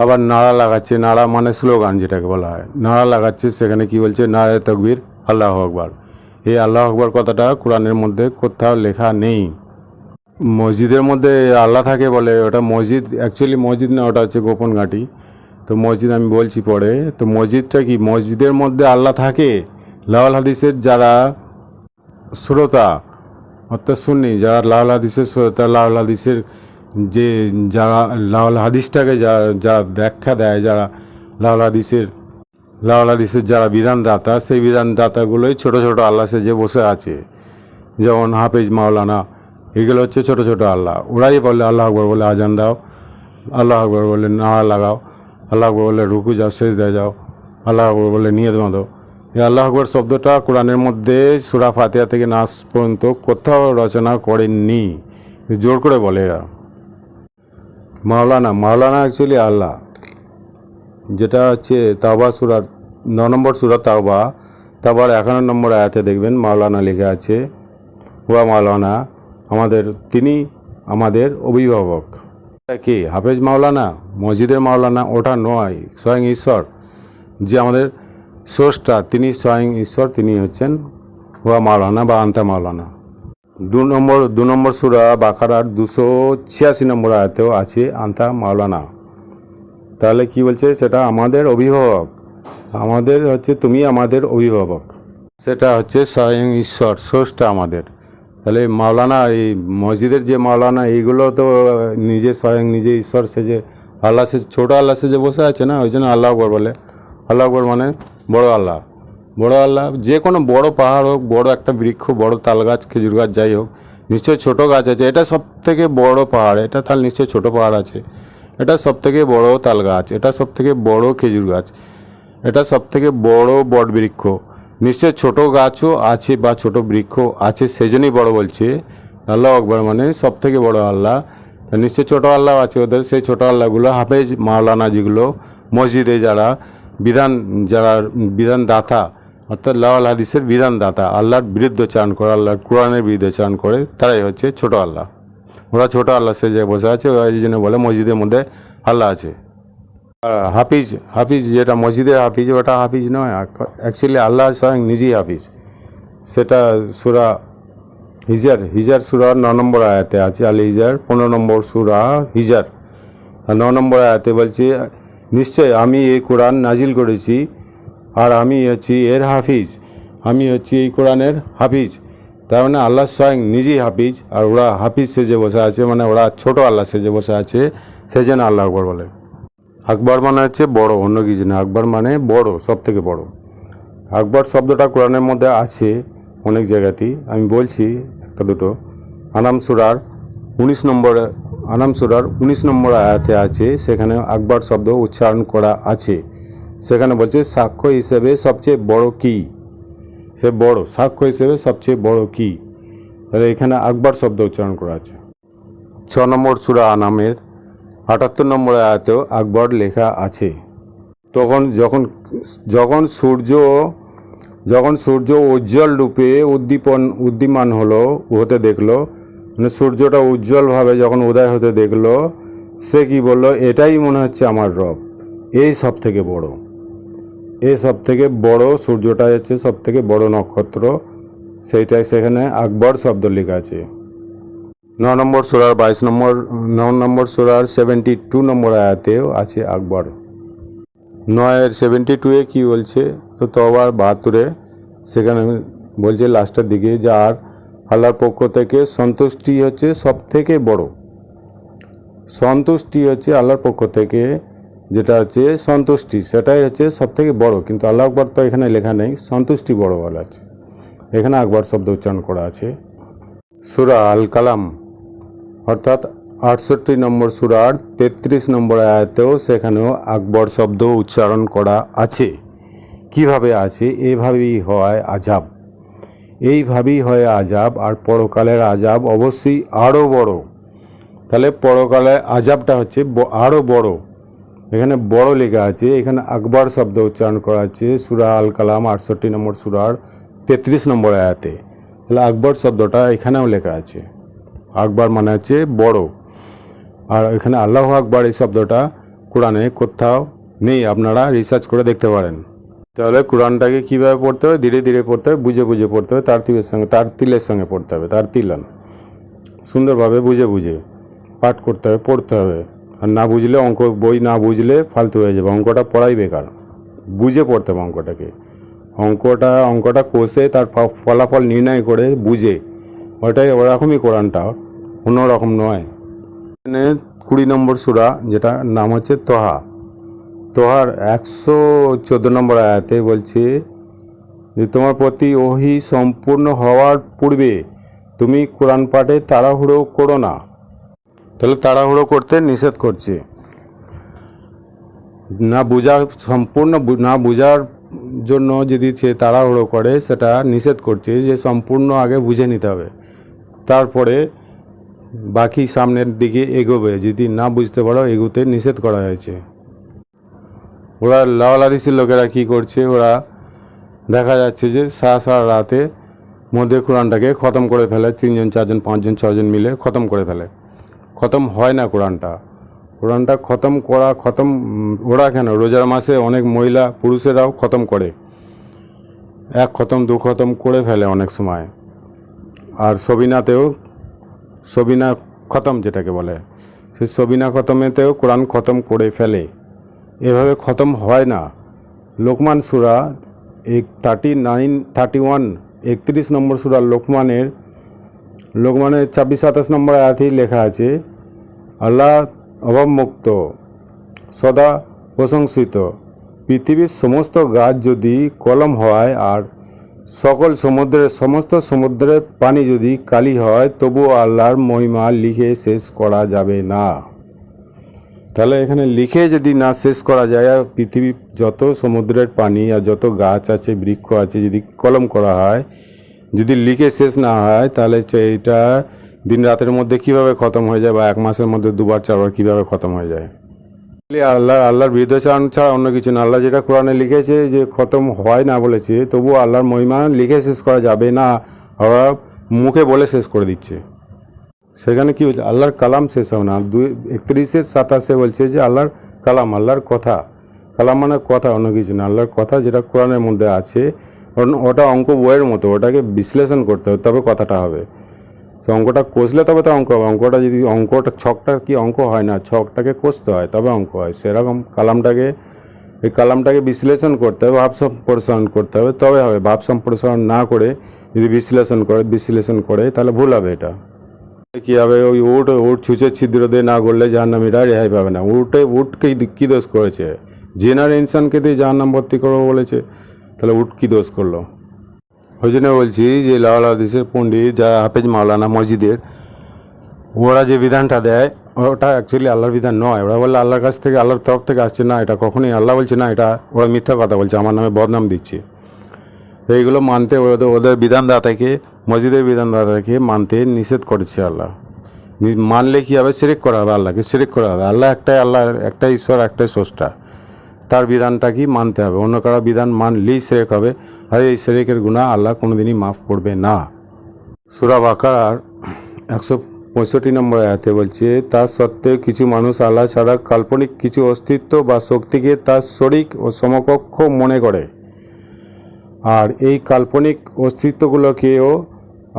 আবার নাড়া লাগাচ্ছে, নাড়া মানে স্লোগান যেটাকে বলা হয়, নাড়া লাগাচ্ছে। সেখানে কি বলছে? নারায়ে তাকবীর, আল্লাহ আকবর। এই আল্লাহ আকবর কথাটা কোরআনের মধ্যে কোথাও লেখা নেই। মসজিদের মধ্যে আল্লাহ থাকে বলে, ওটা মসজিদ অ্যাকচুয়ালি মসজিদ না, ওটা হচ্ছে গোপন ঘাঁটি। তো মসজিদ আমি বলছি পরে। তো মসজিদটা কি? মসজিদের মধ্যে আল্লাহ থাকে। লাওয়াল হাদিসের যারা শ্রোতা অর্থাৎ সুন্নি, যারা লাওয়াল হাদিসের শ্রোতা, লাওয়াল হাদিসের যে যারা লাওয়াল হাদিসটাকে যা ব্যাখ্যা দেয়, যারা লাওয়াল হাদিসের যারা বিধানদাতা, সেই বিধানদাতাগুলোই ছোট ছোট আল্লাহ সেজে বসে আছে। যেমন হাফেজ, মাওলানা, এগুলো হচ্ছে ছোট ছোট আল্লাহ। ওরাই বলে আল্লাহ আকবর বলে আজান দাও, আল্লাহ আকবর বলে নাড়া লাগাও, আল্লাহ আকবর বলে রুকু যাও, সেজদায় যাও, আল্লাহ আকবর বলে নিয়ত বাঁধো। এই আল্লাহ আকবর শব্দটা কোরআনের মধ্যে সূরা ফাতিহা থেকে নাস পর্যন্ত কোথাও রচনা করেননি, জোর করে বলে এরা। মাওলানা অ্যাকচুয়ালি আল্লাহ, যেটা হচ্ছে তাওবা সূরার 9 নম্বর সূরা তাওবার 11 নম্বর আয়াতে দেখবেন মাওলানা লেখা আছে। ওয়া মাওলানা, তিনি আমাদের অভিভাবক। কে? হাফেজ মাওলানা, মসজিদের মাওলানা ওটা নয়, স্বয়ং ঈশ্বর যে আমাদের স্রষ্টা, তিনি স্বয়ং ঈশ্বর, তিনি হচ্ছেন ওয়া মাওলানা বা আন্তা মাওলানা। 2 নম্বর সূরা বাকারার 286 নম্বর আয়াতেও আছে আন্তা মাওলানা। তাহলে কি বলছে? সেটা আমাদের অভিভাবক, আমাদের হচ্ছে তুমি আমাদের অভিভাবক, সেটা হচ্ছে স্বয়ং ঈশ্বর, স্রষ্টা আমাদের। তাহলে মাওলানা, এই মসজিদের যে মাওলানা, এইগুলো তো স্বয়ং নিজে ঈশ্বর সেজে আল্লাহ ছোটো আল্লাহ সেজে বসে আছে না, ওই জন্য আল্লাহ আকবর বলে। আল্লাহ আকবর মানে বড় আল্লাহ। বড় আল্লাহ, যে কোনো বড় পাহাড় হোক, বড় একটা বৃক্ষ, বড় তাল গাছ, খেজুর গাছ, যাই হোক, নিশ্চয়ই ছোটো গাছ আছে। এটা সব থেকে বড় পাহাড়, এটা তাহলে নিশ্চয়ই ছোটো পাহাড় আছে। এটা সব থেকে বড় তাল গাছ, এটা সব থেকে বড় খেজুর গাছ, এটা সব থেকে বড় বট বৃক্ষ, নিশ্চয় ছোট গাছও আছে বা ছোট বৃক্ষ আছে, সেজন্যই বড় বলছে। আল্লাহ আকবর মানে সব থেকে বড় আল্লাহ। নিশ্চয় ছোট আল্লাহ আছে ওদের, সেই ছোট আল্লাহগুলো হাফেজ মাওলানা, যেগুলো মসজিদে যারা বিধানদাতা অর্থাৎ লাওয়াল হাদিসের বিধানদাতা, আল্লাহর বিরুদ্ধচারণ করে, আল্লাহর কোরআনের বিরুদ্ধচারণ করে, তারাই হচ্ছে ছোট আল্লাহ। ওরা ছোট আল্লাহ সেজে বসে আছে, ওরা এই জন্য বলে মসজিদের মধ্যে আল্লাহ আছে। হাফিজ যেটা মসজিদের হাফিজ, ওটা হাফিজ নয়, অ্যাকচুয়ালি আল্লাহ স্বয়ং নিজেই হাফিজ। সেটা সূরা হিজার সূরা 9 নম্বর আয়াতে আছে। আল হিজার 15 নম্বর সূরা হিজার 9 নম্বর আয়াতে বলছে, নিশ্চয় আমি এই কোরআন নাজিল করেছি আর আমি হচ্ছি এর হাফিজ, আমি হচ্ছি এই কোরআনের হাফিজ। তার মানে আল্লাহ স্বয়ং নিজেই হাফিজ, আর ওরা হাফিজ সেজে বসে আছে, মানে ওরা ছোট আল্লাহ সেজে বসে আছে, সেজন্য আল্লাহ আকবর বলে। আকবর মানে হচ্ছে বড়, অন্য কিছু না। আকবর মানে বড়, সব থেকে বড়। আকবর শব্দটা কোরআনের মধ্যে আছে অনেক জায়গাতেই, আমি বলছি একটা দুটো। আনাম সূরার 19 নম্বর আয়াতে আছে, সেখানে আকবর শব্দ উচ্চারণ করা আছে। সেখানে বলছে সাক্ষ্য হিসেবে সবচেয়ে বড় কি, সে বড় সাক্ষ্য হিসেবে সবচেয়ে বড় কি, তাহলে এখানে আকবর শব্দ উচ্চারণ করা আছে। 6 নম্বর সূরা আনামের 78 নম্বর আয়াতেও আকবর লেখা আছে। যখন সূর্য উজ্জ্বল রূপে উদ্দীমান হতে দেখলো, মানে সূর্যটা উজ্জ্বলভাবে যখন উদয় হতে দেখলো, সে কি বলল? এটাই মনে হচ্ছে আমার রব, এই সব থেকে বড়, সূর্যটাই হচ্ছে সব থেকে বড় নক্ষত্র, সেইটাই সেখানে আকবর শব্দ লেখা আছে। 9 নম্বর সূরার 72 নম্বর আয়াতেও আছে আকবর। 9-এর 72-এ কী বলছে? তো তওবার 72-এ সেখানে বলছে লাস্টের দিকে, যার আল্লাহর পক্ষ থেকে সন্তুষ্টি হচ্ছে সব থেকে বড়। সন্তুষ্টি হচ্ছে আল্লাহর পক্ষ থেকে, যেটা হচ্ছে সন্তুষ্টি, সেটাই হচ্ছে সব থেকে বড়। কিন্তু আল্লাহ আকবর তো এখানে লেখা নেই, সন্তুষ্টি বড় বলা আছে, এখানে আকবর শব্দ উচ্চারণ করা আছে। সূরা আল কালাম অর্থাৎ 68 নম্বর সূরার 33 নম্বর আয়াতেও সেখানেও আকবর শব্দ উচ্চারণ করা আছে। কিভাবে আছে? এইভাবেই হয় আজাব, আর পরকালের আজাব অবশ্যই আরও বড়। তাহলে পরকালের আজাবটা হচ্ছে আরও বড়, এখানে বড় লেখা আছে, এখানে আকবর শব্দ উচ্চারণ করা আছে সূরা আল কালাম 68 নম্বর সূরার 33 নম্বর আয়াতে। তাহলে আকবর শব্দটা এখানেও লেখা আছে। আকবর মানে হচ্ছে বড়। আর এখানে আল্লাহু আকবর এই শব্দটা কোরআনে কোথাও নেই, আপনারা রিসার্চ করে দেখতে পারেন। তাহলে কোরআনটাকে কীভাবে পড়তে হবে? ধীরে ধীরে পড়তে হবে, বুঝে বুঝে পড়তে হবে, তার তিলের সঙ্গে পড়তে হবে, তার তিলান সুন্দরভাবে বুঝে বুঝে পাঠ করতে হবে, পড়তে হবে। আর না বুঝলে বই না বুঝলে ফালতু হয়ে যাবে, অঙ্কটা পড়াই বেকার। বুঝে পড়তে হবে অঙ্কটাকে, অঙ্কটা কষে তার ফলাফল নির্ণয় করে বুঝে, ওটাই ওরকমই কোরআনটা, অন্যরকম নয়। এখানে 20 নম্বর সূরা, যেটা নাম হচ্ছে তোহার 114 নম্বর আয়াতে বলছে যে তোমার প্রতি ওহী সম্পূর্ণ হওয়ার পূর্বে তুমি কোরআন পাঠে তাড়াহুড়ো করো না। তাহলে তাড়াহুড়ো করতে নিষেধ করছে। সম্পূর্ণ না বোঝার জন্য যদি সে তাড়াহুড়ো করে, সেটা নিষেধ করছে যে সম্পূর্ণ আগে বুঝে নিতে হবে, তারপরে বাকি সামনের দিকে এগোবে। যদি না বুঝতে পারো, এগোতে নিষেধ করা হয়েছে। ওরা লাওয়ালাদিসের লোকেরা কি করছে, ওরা দেখা যাচ্ছে যে সারা রাতে মধ্যে কোরআনটাকে খতম করে ফেলে, 3 জন 4 জন 5 জন 6 জন মিলে খতম করে ফেলে। খতম হয় না কোরআনটা খতম ওরা কেন, রোজার মাসে অনেক মহিলা পুরুষেরাও খতম করে, 1 খতম 2 খতম করে ফেলে অনেক সময়। আর সবিনা খতম যেটাকে বলে, সেই সবিনা খতমেতেও কোরআন খতম করে ফেলে। এভাবে খতম হয় না। লোকমান সূরা 31 নম্বর সূরা লোকমানের 26-27 নম্বর আয়াতেই লেখা আছে, আল্লাহ অভাবমুক্ত, সদা প্রশংসিত। পৃথিবীর সমস্ত গাছ যদি কলম হয় আর সমস্ত সমুদ্রের পানি যদি কালি হয়, তবুও আল্লাহর মহিমা লিখে শেষ করা যাবে না। তাহলে এখানে লিখে যদি না শেষ করা যায়, আর পৃথিবীর যত সমুদ্রের পানি আর যত গাছ আছে, বৃক্ষ আছে, যদি কলম করা হয়, যদি লিখে শেষ না হয়, তাহলে এটা দিন রাতের মধ্যে কিভাবে খতম হয়ে যায়, বা 1 মাসের মধ্যে 2বার 4বার কীভাবে খতম হয়ে যায়? আল্লাহর বিরুদ্ধাচরণ ছাড়া অন্য কিছু না। আল্লাহ যেটা কোরআনে লিখেছে যে খতম হয় না বলেছে, তবুও আল্লাহর মহিমা লিখে শেষ করা যাবে না, ওরা মুখে বলে শেষ করে দিচ্ছে। সেখানে কি হচ্ছে, আল্লাহর কালাম শেষ হবে না। 31-27 বলছে যে আল্লাহর কালাম, আল্লাহর কথা। কালাম মানে কথা, অন্য কিছু না। আল্লাহর কথা যেটা কোরআনের মধ্যে আছে, ওটা অঙ্ক বইয়ের মতো, ওটাকে বিশ্লেষণ করতে হবে, তবে কথাটা হবে। সে অঙ্কটা কষলে তবে তো অঙ্ক হবে। ছকটা কি অঙ্ক হয় না, ছকটাকে কষতে হয় তবে অঙ্ক হয়। সেরকম কালামটাকে বিশ্লেষণ করতে হবে, ভাব সম্প্রসারণ করতে হবে, তবে হবে। ভাব সম্প্রসারণ না করে যদি বিশ্লেষণ করে তাহলে ভুল হবে। এটা কী হবে, ওই উট ছুঁচে ছিদ্র দিয়ে না করলে জাহান্নামীরা রেহাই পাবে না। উটকে কী দোষ করেছে? জেনার ইনসানকে দিয়ে জাহান্নাম ভর্তি করবো বলেছে, তাহলে উট কী দোষ করলো? ওই জন্য বলছি যে লাওয়ালাদিসের পণ্ডিত, যারা হাফেজ মাওলানা মসজিদের, ওরা যে বিধানটা দেয়, ওটা অ্যাকচুয়ালি আল্লাহর বিধান নয়। ওরা বললে আল্লাহর কাছ থেকে, আল্লাহর তরফ থেকে আসছে না, এটা কখনোই আল্লাহ বলছে না, এটা ওরা মিথ্যা কথা বলছে, আমার নামে বদনাম দিচ্ছে। এইগুলো মানতে ওদের বিধানদাতাকে, মসজিদের বিধানদাতাকে মানতে নিষেধ করেছে আল্লাহ। মানলে কী হবে? শিরক করা হবে, আল্লাহকে শিরক করা হবে। আল্লাহ একটাই ঈশ্বর, একটাই স্রষ্টা, তার বিধানটা কি মানতে হবে। অন্য কারো বিধান মানলেই শিরক হবে, আর এই শিরকের গুনাহ আল্লাহ কোনোদিনই মাফ করবে না। সূরা বাকারার 165 নম্বর আয়াতে বলছে, তা সত্ত্বেও কিছু মানুষ আল্লাহ ছাড়া কাল্পনিক কিছু অস্তিত্ব বা শক্তিকে তার শরিক ও সমকক্ষ মনে করে, আর এই কাল্পনিক অস্তিত্বগুলোকেও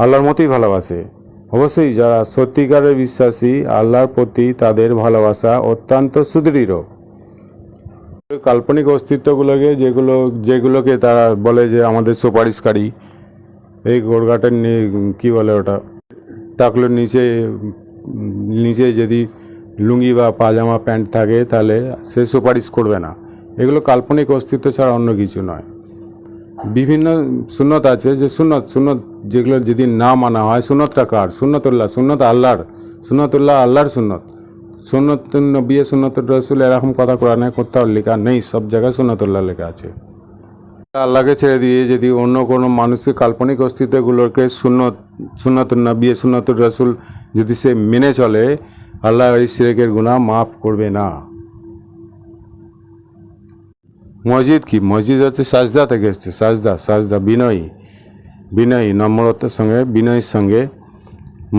আল্লাহর মতোই ভালোবাসে। অবশ্যই যারা সত্যিকারের বিশ্বাসী, আল্লাহর প্রতি তাদের ভালোবাসা অত্যন্ত সুদৃঢ়। কাল্পনিক অস্তিত্বগুলোকে, যেগুলোকে তারা বলে যে আমাদের সুপারিশকারী, এই গোড়ঘাটের কী বলে ওটা, টাকলোর নিচে যদি লুঙ্গি বা পাজামা প্যান্ট থাকে, তাহলে সে সুপারিশ করবে না। এগুলো কাল্পনিক অস্তিত্ব ছাড়া অন্য কিছু নয়। বিভিন্ন সুন্নত আছে, যে সুন্নত যেগুলো যদি না মানা হয়, সুন্নতটা কার? সুন্নতুল্লাহ আল্লাহর সুন্নতুন নবী, সুন্নতুর রাসূল, এরকম কথা কোরআনে কোথাও লেখা নেই। সব জায়গায় সুন্নতুল্লাহ লেখা আছে। আল্লাহকে ছেড়ে দিয়ে যদি অন্য কোনো মানুষের কাল্পনিক অস্তিত্বগুলোকে সুন্নতুন নবী, সুন্নতুর রাসূল যদি সে মেনে চলে, আল্লাহ এই শিরকের গুনাহ মাফ করবে না। মসজিদ কি? মসজিদ হচ্ছে সাজদা থেকে এসছে, সাজদা, সাজদা বিনয়ী, বিনয়ী, নম্রতার সঙ্গে, বিনয়ের সঙ্গে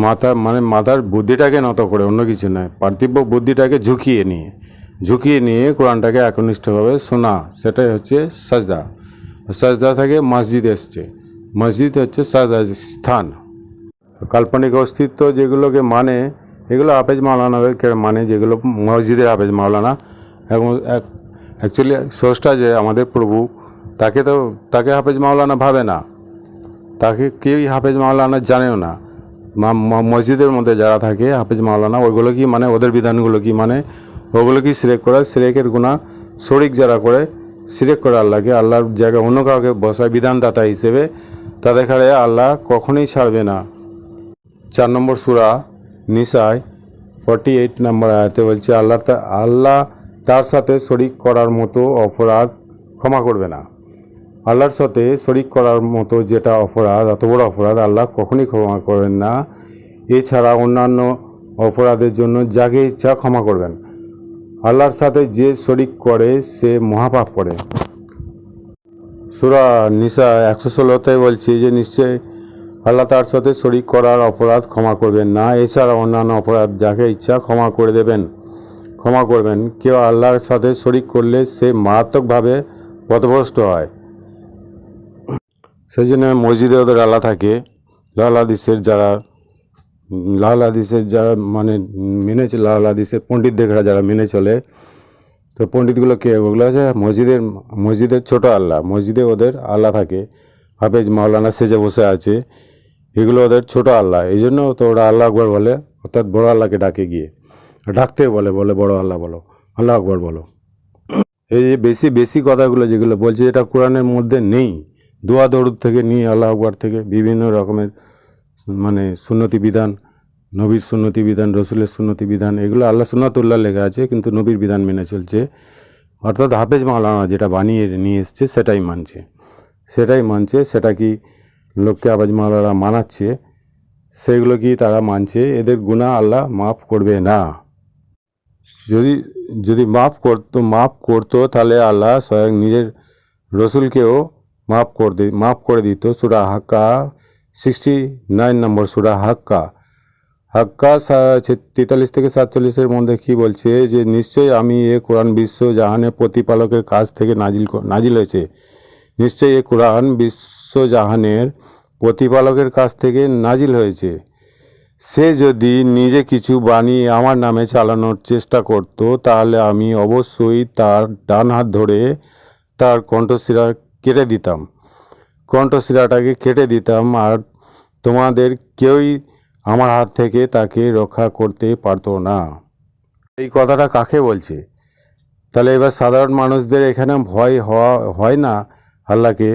মাথা, মানে মাথার বুদ্ধিটাকে নত করে, অন্য কিছু নয়, পার্থিব বুদ্ধিটাকে ঝুঁকিয়ে নিয়ে কোরআনটাকে একনিষ্ঠভাবে শোনা, সেটাই হচ্ছে সাজদা। সাজদা থেকে মসজিদ এসছে, মসজিদ হচ্ছে সাজদা স্থান। কাল্পনিক অস্তিত্ব যেগুলোকে মানে, এগুলো হাফেজ মাওলানাকে মানে, যেগুলো মসজিদের হাফেজ মাওলানা। এবং অ্যাকচুয়ালি স্রষ্টা যে আমাদের প্রভু, তাকে হাফেজ মাওলানা ভাবে না, তাকে কেউই হাফেজ মাওলানা জানেও না। মসজিদের মধ্যে যারা থাকে হাফেজ মাওলানা, ওইগুলো কি মানে, ওদের বিধানগুলো কি মানে, ওগুলো কি শিরক করা, শিরকের গুনাহ। শরিক যারা করে, শিরক করে আল্লাহকে, আল্লাহর জায়গায় অন্য কাউকে বসায় বিধানদাতা হিসেবে, তাদের কাছে আল্লাহ কখনোই ছাড়বে না। 4 নম্বর সূরা নিসায় 48 নম্বর আয়াতে বলছে, আল্লাহ তার সাথে শরিক করার মতো অপরাধ ক্ষমা করবে না। আল্লাহর সাথে শরিক করার মতো যেটা অপরাধ, অত বড় অপরাধ আল্লাহ কখনই ক্ষমা করবেন না। এছাড়া অন্যান্য অপরাধের জন্য যাকে ইচ্ছা ক্ষমা করবেন। আল্লাহর সাথে যে শরিক করে সে মহাপাপ করে। সূরা নিসা 116তে বলছে যে নিশ্চয় আল্লাহ তার সাথে শরিক করার অপরাধ ক্ষমা করবেন না। এছাড়া অন্যান্য অপরাধ যাকে ইচ্ছা ক্ষমা করবেন। কেউ আল্লাহর সাথে শরিক করলে সে মারাত্মকভাবে পথভ্রষ্ট হয়। সেই জন্য মসজিদে ওদের আল্লাহ থাকে, লাল হাদিসের যারা মানে লাল হাদিসের পণ্ডিতদের যারা মেনে চলে, তো পণ্ডিতগুলো কে? ওগুলো আছে মসজিদের ছোট আল্লাহ, মসজিদে ওদের আল্লাহ থাকে, হাফেজ মাওলানা সেজে বসে আছে, এগুলো ওদের ছোট আল্লাহ। এই জন্য তো ওরা আল্লাহ আকবর বলে, অর্থাৎ বড় আল্লাহকে ডাকতে বলে বড় আল্লাহ বলো, আল্লাহ আকবর বলো। এই যে বেশি কথাগুলো যেগুলো বলছে, এটা কোরআনের মধ্যে নেই। দোয়া দরুদ থেকে নিয়ে, আল্লাহ আকবর থেকে, বিভিন্ন রকমের মানে সুন্নতি বিধান, নবীর সুন্নতি বিধান, রসুলের সুন্নতি বিধান, এগুলো আল্লাহ সুন্নাতুল্লাহ লেখা আছে, কিন্তু নবীর বিধান মেনে চলছে। অর্থাৎ হাফেজ মাওলানা যেটা বানিয়ে নিয়ে এসছে সেটাই মানছে। সেটা কি লোককে হাফেজ মাওলানা মানাচ্ছে, সেগুলো কি তারা মানছে? এদের গুনাহ আল্লাহ মাফ করবে না। যদি মাফ করতো তাহলে আল্লাহ স্বয়ং নিজের রসুলকেও মাফ করে দিত। সূরা হাক্কা 69 নম্বর সূরা হাক্কা 43 থেকে 47 মধ্যে কি বলছে যে, নিশ্চয়ই আমি এ কোরআন বিশ্ব জাহানের প্রতিপালকের কাছ থেকে নাজিল হয়েছে। নিশ্চয়ই এ কোরআন বিশ্ব জাহানের প্রতিপালকের কাছ থেকে নাজিল হয়েছে। সে যদি নিজে কিছু বানিয়ে আমার নামে চালানোর চেষ্টা করত, তাহলে আমি অবশ্যই তার ডান হাত ধরে তার কণ্ঠশিরাটাকে কেটে দিতাম, আর তোমাদের কেউই আমার হাত থেকে তাকে রক্ষা করতে পারতো না। এই কথাটা কাকে বলছে? তাহলে এবার সাধারণ মানুষদের এখানে ভয় হয় না আল্লাহকে,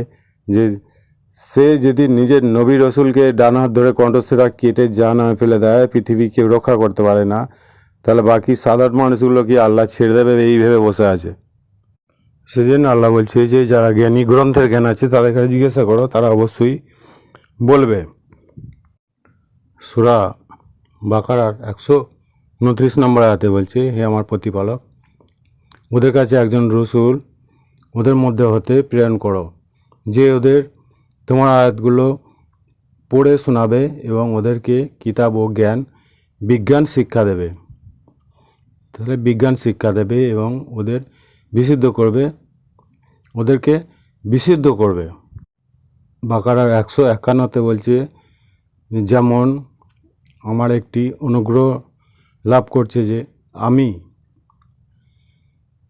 যে সে যদি নিজের নবী রসুলকে ডান হাত ধরে কণ্ঠশিরা কেটে জাহান্নামে ফেলে দেয়, পৃথিবী কেউ রক্ষা করতে পারে না, তাহলে বাকি সাধারণ মানুষগুলো কি আল্লাহ ছেড়ে দেবে এই ভেবে বসে আছে? সেজন্য আল্লাহ বলছে যে, যারা জ্ঞানী, গ্রন্থের জ্ঞান আছে, তাদের কাছে জিজ্ঞাসা করো, তারা অবশ্যই বলবে। সূরা বাকারার 129 নম্বর আয়াতে বলছে, হে আমার প্রতিপালক, ওদের কাছে একজন রসুল ওদের মধ্যে হতে প্রেরণ করো, যে তোমার আয়াতগুলো পড়ে শোনাবে এবং ওদেরকে কিতাব ও বিজ্ঞান শিক্ষা দেবে। তাহলে বিজ্ঞান শিক্ষা দেবে এবং ওদেরকে বিশুদ্ধ করবে। বাকারার 151তে বলছে, যেমন আমার একটি অনুগ্রহ লাভ করছে যে আমি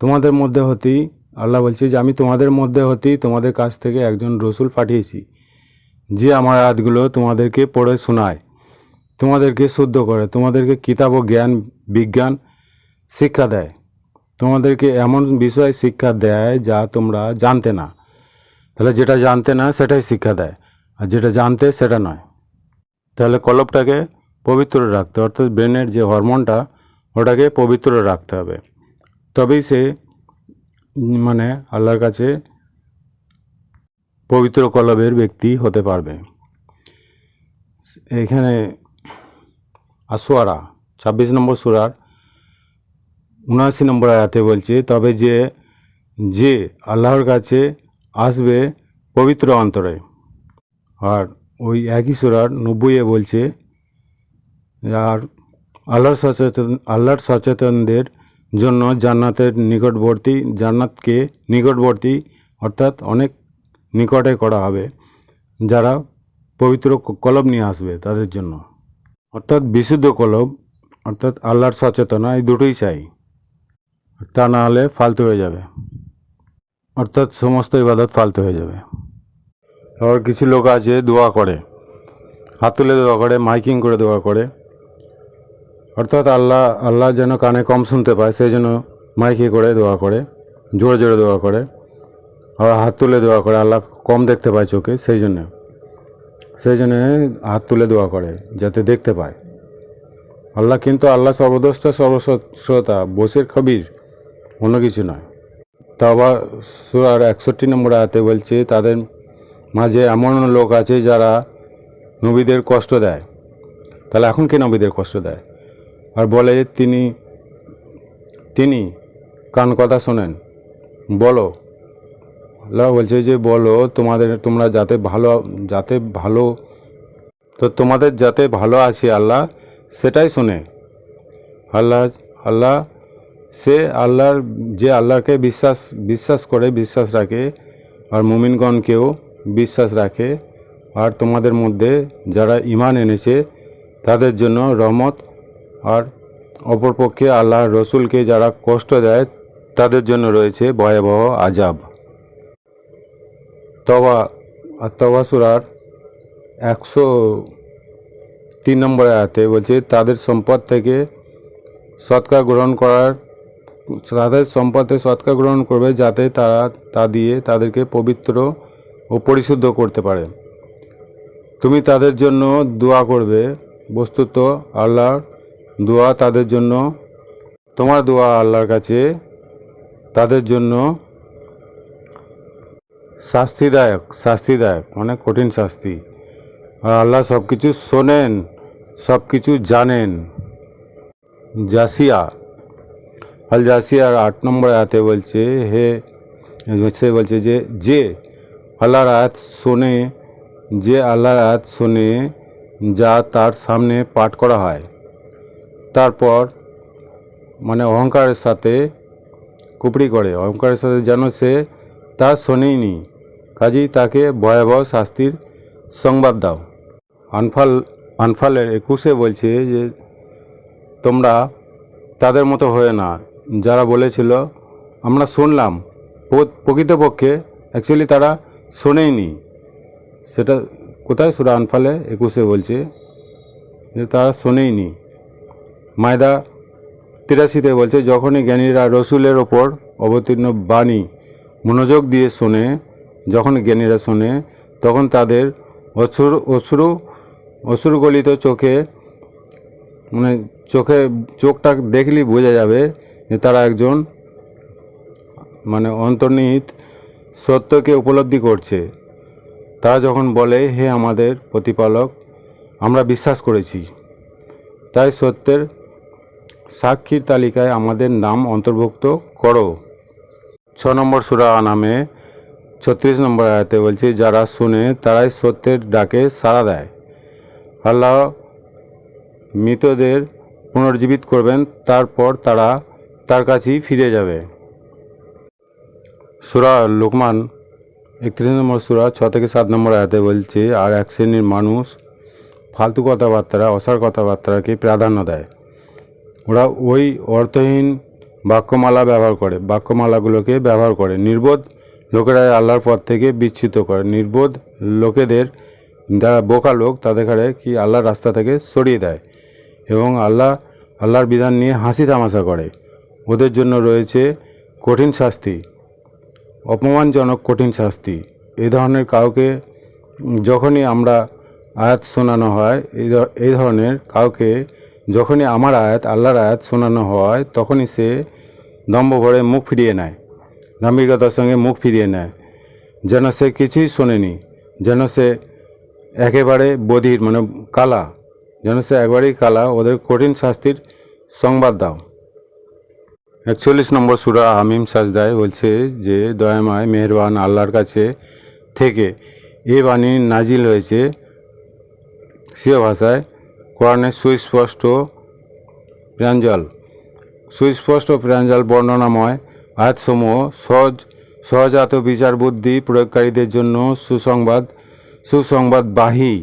তোমাদের মধ্যে হতেই, আল্লাহ বলছে যে আমি তোমাদের মধ্যে হতেই তোমাদের কাছ থেকে একজন রসুল পাঠিয়েছি, যে আমার আয়াতগুলো তোমাদেরকে পড়ে শোনায়, তোমাদেরকে শুদ্ধ করে, তোমাদেরকে কিতাব ও বিজ্ঞান শিক্ষা দেয়, তোমাদেরকে এমন বিষয় শিক্ষা দেয় যা তোমরা জানতে না। তাহলে যেটা জানতে না সেটাই শিক্ষা দেয়, আর যেটা জানতে সেটা নয়। তাহলে কলবটাকে পবিত্র রাখতে, অর্থাৎ ব্রেনের যে হরমোনটা, ওটাকে পবিত্র রাখতে হবে, তবেই সে মানে আল্লাহর কাছে পবিত্র কলবের ব্যক্তি হতে পারবে। এখানে আশুআরা 26 নম্বর সূরার 79 নম্বর আয়াতে বলছে, তবে যে যে আল্লাহর কাছে আসবে পবিত্র অন্তরে। আর ওই একই সূরার 90 বলছে, আর আল্লাহর সচেতনদের জন্য জান্নাতকে নিকটবর্তী অর্থাৎ অনেক নিকটে করা হবে, যারা পবিত্র কলব নিয়ে আসবে তাদের জন্য, অর্থাৎ বিশুদ্ধ কলব, অর্থাৎ আল্লাহর সচেতনা, এই দুটোই চাই। তা না হলে ফালতু হয়ে যাবে, অর্থাৎ সমস্ত ইবাদত ফালতু হয়ে যাবে। আবার কিছু লোক আছে দোয়া করে, হাত তুলে দোয়া করে, মাইকিং করে দোয়া করে, অর্থাৎ আল্লাহ যেন কানে কম শুনতে পায় সেই জন্য মাইকে করে দোয়া করে, জোরে জোরে দোয়া করে। আবার হাত তুলে দোয়া করে, আল্লাহ কম দেখতে পায় চোখে, সেই জন্যে হাত তুলে দোয়া করে যাতে দেখতে পায়। আল্লাহ সর্বদ্রষ্টা, সর্বশ্রোতা, বসির খবির, অন্য কিছু নয়। তা আবার সূরার 61 নম্বর আয়াতে বলছে, তাদের মাঝে এমন লোক আছে যারা নবীদের কষ্ট দেয়। তাহলে এখন কে নবীদের কষ্ট দেয়? আর বলে তিনি কান কথা শোনেন। বলো, আল্লাহ বলছে যে বলো তোমরা তোমাদের যাতে ভালো আছে আল্লাহ সেটাই শোনে। আল্লাহকে বিশ্বাস রাখে, আর মুমিনগণকেও বিশ্বাস রাখে, আর তোমাদের মধ্যে যারা ঈমান এনেছে তাদের জন্য রহমত, আর অপরপক্ষে আল্লাহর রসুলকে যারা কষ্ট দেয় তাদের জন্য রয়েছে ভয়াবহ আযাব। তওবা সূরার 103 নম্বর আয়াতে বলছে, তাদের সম্পদে সদকা গ্রহণ করবে যাতে তারা তা দিয়ে তাদেরকে পবিত্র ও পরিশুদ্ধ করতে পারে। তুমি তাদের জন্য দোয়া করবে, বস্তুত আল্লাহর দোয়া তাদের জন্য, তোমার দোয়া আল্লাহর কাছে তাদের জন্য শাস্তিদায়ক, মানে কঠিন শাস্তি। আর আল্লাহ সব কিছু শোনেন, সব কিছু জানেন। জাসিয়ার 8 নম্বর আয়াতে বলছে, যে আল্লাহর আয়াত শোনে যা তার সামনে পাঠ করা হয়, তারপর মানে অহংকারের সাথে কুপড়ি করে, অহংকারের সাথে যেন সে তা শোনেইনি, কাজেই তাকে ভয়াবহ শাস্তির সংবাদ দাও। আনফালের 21 বলছে যে তোমরা তাদের মতো হয়ে না যারা বলেছিল আমরা শুনলাম, প্রকৃতপক্ষে অ্যাকচুয়ালি তারা শোনেইনি। সেটা কোথায়? সূরা আনফালে 21 বলছে যে তারা শোনেইনি। মায়দা 83 বলছে, যখনই জ্ঞানীরা রসুলের ওপর অবতীর্ণ বাণী মনোযোগ দিয়ে শোনে, তখন তাদের অশ্রুগলিত চোখটা দেখলেই বোঝা যাবে যে তারা একজন অন্তর্নিহিত সত্যকে উপলব্ধি করছে। তারা যখন বলে, হে আমাদের প্রতিপালক, আমরা বিশ্বাস করেছি, তাই সত্যের সাক্ষীর তালিকায় আমাদের নাম অন্তর্ভুক্ত করো। 6 নম্বর সূরা আনামে 36 নম্বর আয়াতে বলছে, যারা শুনে তারাই সত্যের ডাকে সাড়া দেয়। আল্লাহ মৃতদের পুনর্জীবিত করবেন, তারপর তারা তার কাছেই ফিরে যাবে। সূরা লোকমান 31 নম্বর সূরা 6 থেকে 7 নম্বর আয়াতে বলছে, আর এক শ্রেণীর মানুষ ফালতু অসার কথাবার্তাকে প্রাধান্য দেয়। ওরা ওই অর্থহীন বাক্যমালাগুলোকে ব্যবহার করে। নির্বোধ লোকেরা আল্লাহর পথ থেকে বিচ্যুত করে। নির্বোধ লোকেদের, যারা বোকা লোক, তাদের আল্লাহর রাস্তা থেকে সরিয়ে দেয় এবং আল্লাহর বিধান নিয়ে হাসি তামাশা করে। ওদের জন্য রয়েছে কঠিন শাস্তি, অপমানজনক কঠিন শাস্তি। এই ধরনের কাউকে যখনই আমরা আয়াত শোনানো হয়, এই ধরনের কাউকে যখনই আল্লাহর আয়াত শোনানো হয়, তখনই সে দম্ভ ভরে মুখ ফিরিয়ে নেয়, দাম্ভিকতার সঙ্গে মুখ ফিরিয়ে নেয়, যেন সে কিছুই শোনেনি, যেন সে একেবারে বধির, কালা, যেন সে একবারেই কালা। ওদের কঠিন শাস্তির সংবাদ দাও। 41 নম্বর সূরা হামিম সাজদায় বলছে যে দয়াময় মেহেরবান আল্লাহর কাছে থেকে এ বাণী নাজিল হয়েছে সিও ভাষায় কোরআনের সুস্পষ্ট প্রাঞ্জল বর্ণনাময় আয়াতসমূহ সহজাত বিচার বুদ্ধি প্রয়োগকারীদের জন্য সুসংবাদবাহী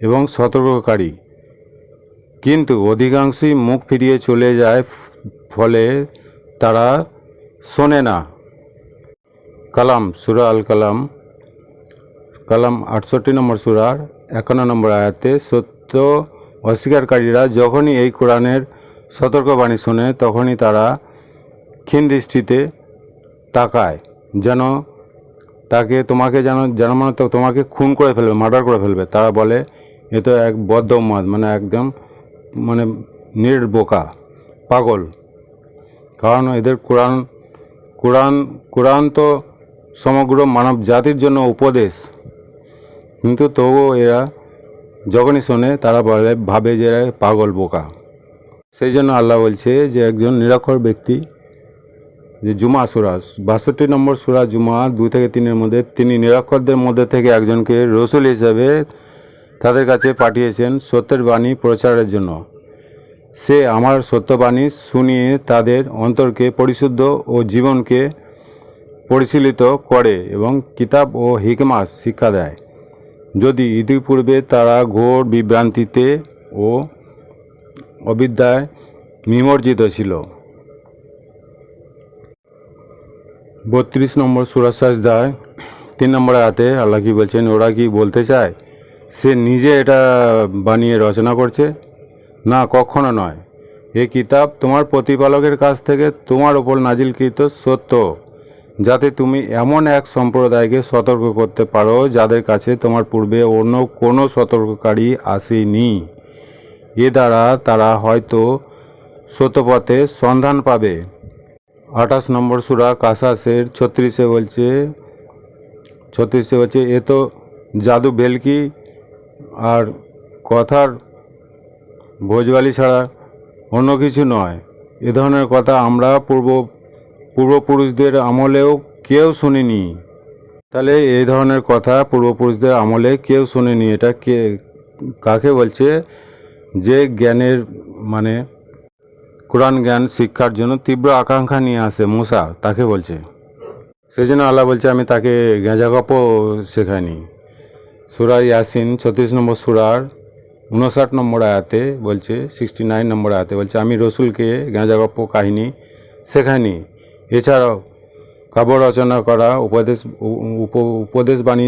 এবং সতর্ককারী, কিন্তু অধিকাংশই মুখ ফিরিয়ে চলে যায়, ফলে তারা শোনে না। কালাম সূরা আল কালাম 68 নম্বর সূরার 51 নম্বর আয়াতে সত্য অস্বীকারীরা যখনই এই কোরআনের সতর্কবাণী শোনে তখনই তারা ক্ষীণ দৃষ্টিতে তাকায়, যেন তোমাকে খুন করে ফেলবে, মার্ডার করে ফেলবে। তারা বলে এ তো এক বদ্ধ উম্মাদ, একদম নির্বোকা পাগল। কারণ এদের কোরআন তো সমগ্র মানব জাতির জন্য উপদেশ, কিন্তু তবুও এরা যখনই শোনে তারা ভাবে যে এরা পাগল বোকা। সেই জন্য আল্লাহ বলছে যে একজন নিরক্ষর ব্যক্তি, যে জুমা সূরা 62 নম্বর সূরা জুমা 2 থেকে 3 মধ্যে তিনি নিরক্ষরদের মধ্যে থেকে একজনকে রসুল হিসেবে তাদের কাছে পাঠিয়েছেন সত্যের বাণী প্রচারের জন্য। সে আমার সত্যবাণী শুনিয়ে তাদের অন্তরকে পরিশুদ্ধ ও জীবনকে পরিশীলিত করে এবং কিতাব ও হিকমা শিক্ষা দেয়, যদি ইতিপূর্বে তারা ঘোর বিভ্রান্তিতে ও অবিদ্যায় নিমজ্জিত ছিল। 32 নম্বর সূরা সাজদায় 3 নম্বর আয়াতে আল্লাহ কি বলছেন, ওরা কি বলতে চায় সে নিজে এটা বানিয়ে রচনা করছে? না, কখনো নয়। এ কিতাব তোমার প্রতিপালকের কাছ থেকে তোমার ওপর নাজিলকৃত সত্য, যাতে তুমি এমন এক সম্প্রদায়কে সতর্ক করতে পারো যাদের কাছে তোমার পূর্বে অন্য কোনো সতর্ককারী আসেনি। এ দ্বারা তারা হয়তো সত্যপথে সন্ধান পাবে। 28 নম্বর সূরা কাসাসের 36 বলছে এ তো জাদু ভেলকি আর কথার ভোজবালি ছাড়া অন্য কিছু নয়। এ ধরনের কথা আমরা পূর্বপুরুষদের আমলেও কেউ শুনিনি। তাহলে এই ধরনের কথা পূর্বপুরুষদের আমলে কেউ শুনেনি। এটা কাকে বলছে? যে জ্ঞানের কোরআন জ্ঞান শিক্ষার জন্য তীব্র আকাঙ্ক্ষা নিয়ে আসে মুসা, তাকে বলছে। সেই জন্য আল্লাহ বলছে আমি তাকে গেঁজা গপ্প শেখাইনি। সূরা ইয়াসিন 36 নম্বর সূরার 59 নম্বর আয়াতে বলছে, 69 নম্বর আয়াতে বলছে আমি রসুলকে গেঁজা গপ্প কাহিনী শেখাইনি। এছাড়াও কাব্য রচনা করা, উপদেশবাণী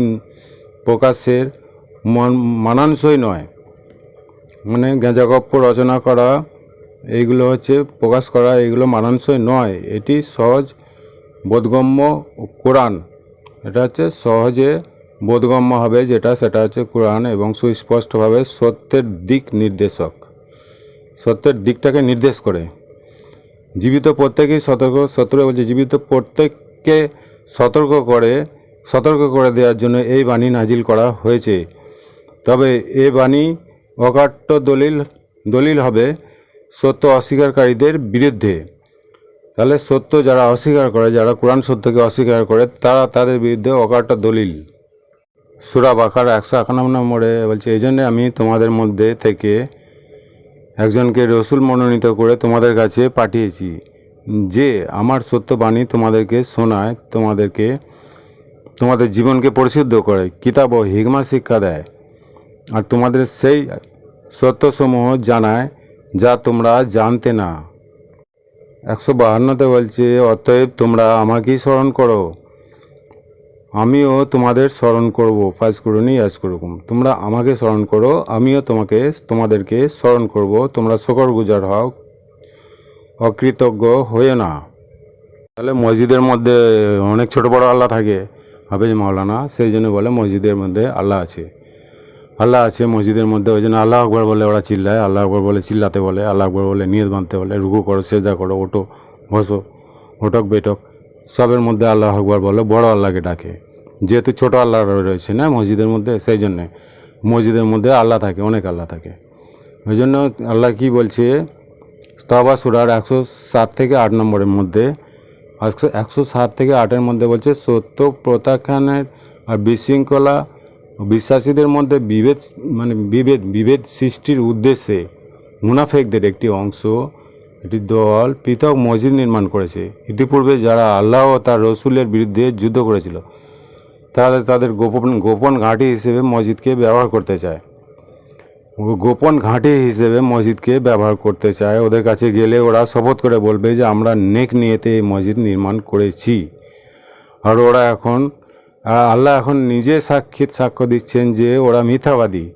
প্রকাশের মানানসই নয়। গেঁজা গপ্প রচনা করা, এইগুলো প্রকাশ করা, এইগুলো মানানসই নয়। এটি সহজ বোধগম্য কোরআন, এটা সহজে বোধগম্য হবে সেটা কোরআন, এবং সুস্পষ্টভাবে সত্যের দিকটাকে নির্দেশ করে। জীবিত প্রত্যেকেই জীবিত প্রত্যেককে সতর্ক করে দেওয়ার জন্য এই বাণী নাজিল করা হয়েছে। তবে এ বাণী অকাট্য দলিল হবে সত্য অস্বীকারীদের বিরুদ্ধে। তাহলে সত্য যারা অস্বীকার করে, যারা কোরআন সত্যকে অস্বীকার করে, তাদের বিরুদ্ধে অকাট্য দলিল। সূরা বাকারা 151 নম্বরে বলছে এই জন্যে আমি তোমাদের মধ্যে থেকে একজনকে রসুল মনোনীত করে তোমাদের কাছে পাঠিয়েছি, যে আমার সত্য বাণী তোমাদেরকে শোনায়, তোমাদের জীবনকে পরিশুদ্ধ করে, কিতাব ও হিকমা শিক্ষা দেয়, আর তোমাদের সেই সত্যসমূহ জানায় যা তোমরা জানতে না। 152তে বলছে অতএব তোমরা আমাকেই স্মরণ করো, আমিও তোমাদের স্মরণ করব। ফাজকুরুনি আযকুরকুম, তোমরা আমাকে স্মরণ করো, আমিও তোমাদেরকে স্মরণ করব। তোমরা শুকরগুজার হও, অকৃতজ্ঞ হয়ে না। তাহলে মসজিদের মধ্যে অনেক ছোট বড় আল্লাহ থাকে, হাফেজ মাওলানা সেই জন্য বলে মসজিদের মধ্যে আল্লাহ আছে মসজিদের মধ্যে। ওই জন্য আল্লাহ আকবর বলে ওরা চিল্লায়, আল্লাহ আকবর বলে চিল্লাতে বলে, আল্লাহ আকবর বলে নিয়ত বাঁধতে বলে, রুকু করো, সেজদা করো, ওঠো বসো, ওঠক বেটক, সবের মধ্যে আল্লাহ আকবর বলে, বড় আল্লাহকে ডাকে। যেহেতু ছোট আল্লাহ রয়েছে না মসজিদের মধ্যে, সেই জন্যে মসজিদের মধ্যে আল্লাহ থাকে, অনেক আল্লাহ থাকে। ওই জন্য আল্লাহ কি বলছে, তওবা সূরার 107 থেকে 8 নম্বরের মধ্যে 107 থেকে 8-এর মধ্যে বলছে, সত্য প্রত্যাখ্যানের আর বিশৃঙ্খলা বিশ্বাসীদের মধ্যে বিভেদ সৃষ্টির উদ্দেশ্যে মুনাফেকদের একটি অংশ, একটি দল পৃথক মসজিদ নির্মাণ করেছে। ইতিপূর্বে যারা আল্লাহ ও তার রসুলের বিরুদ্ধে যুদ্ধ করেছিল তারা তাদের গোপন ঘাঁটি হিসেবে মসজিদকে ব্যবহার করতে চায়। ওদের কাছে গেলে ওরা শপথ করে বলবে যে আমরা নেক নিয়েতে এই মসজিদ নির্মাণ করেছি। আর আল্লাহ এখন নিজে সাক্ষ্য দিচ্ছেন যে ওরা মিথ্যাবাদী।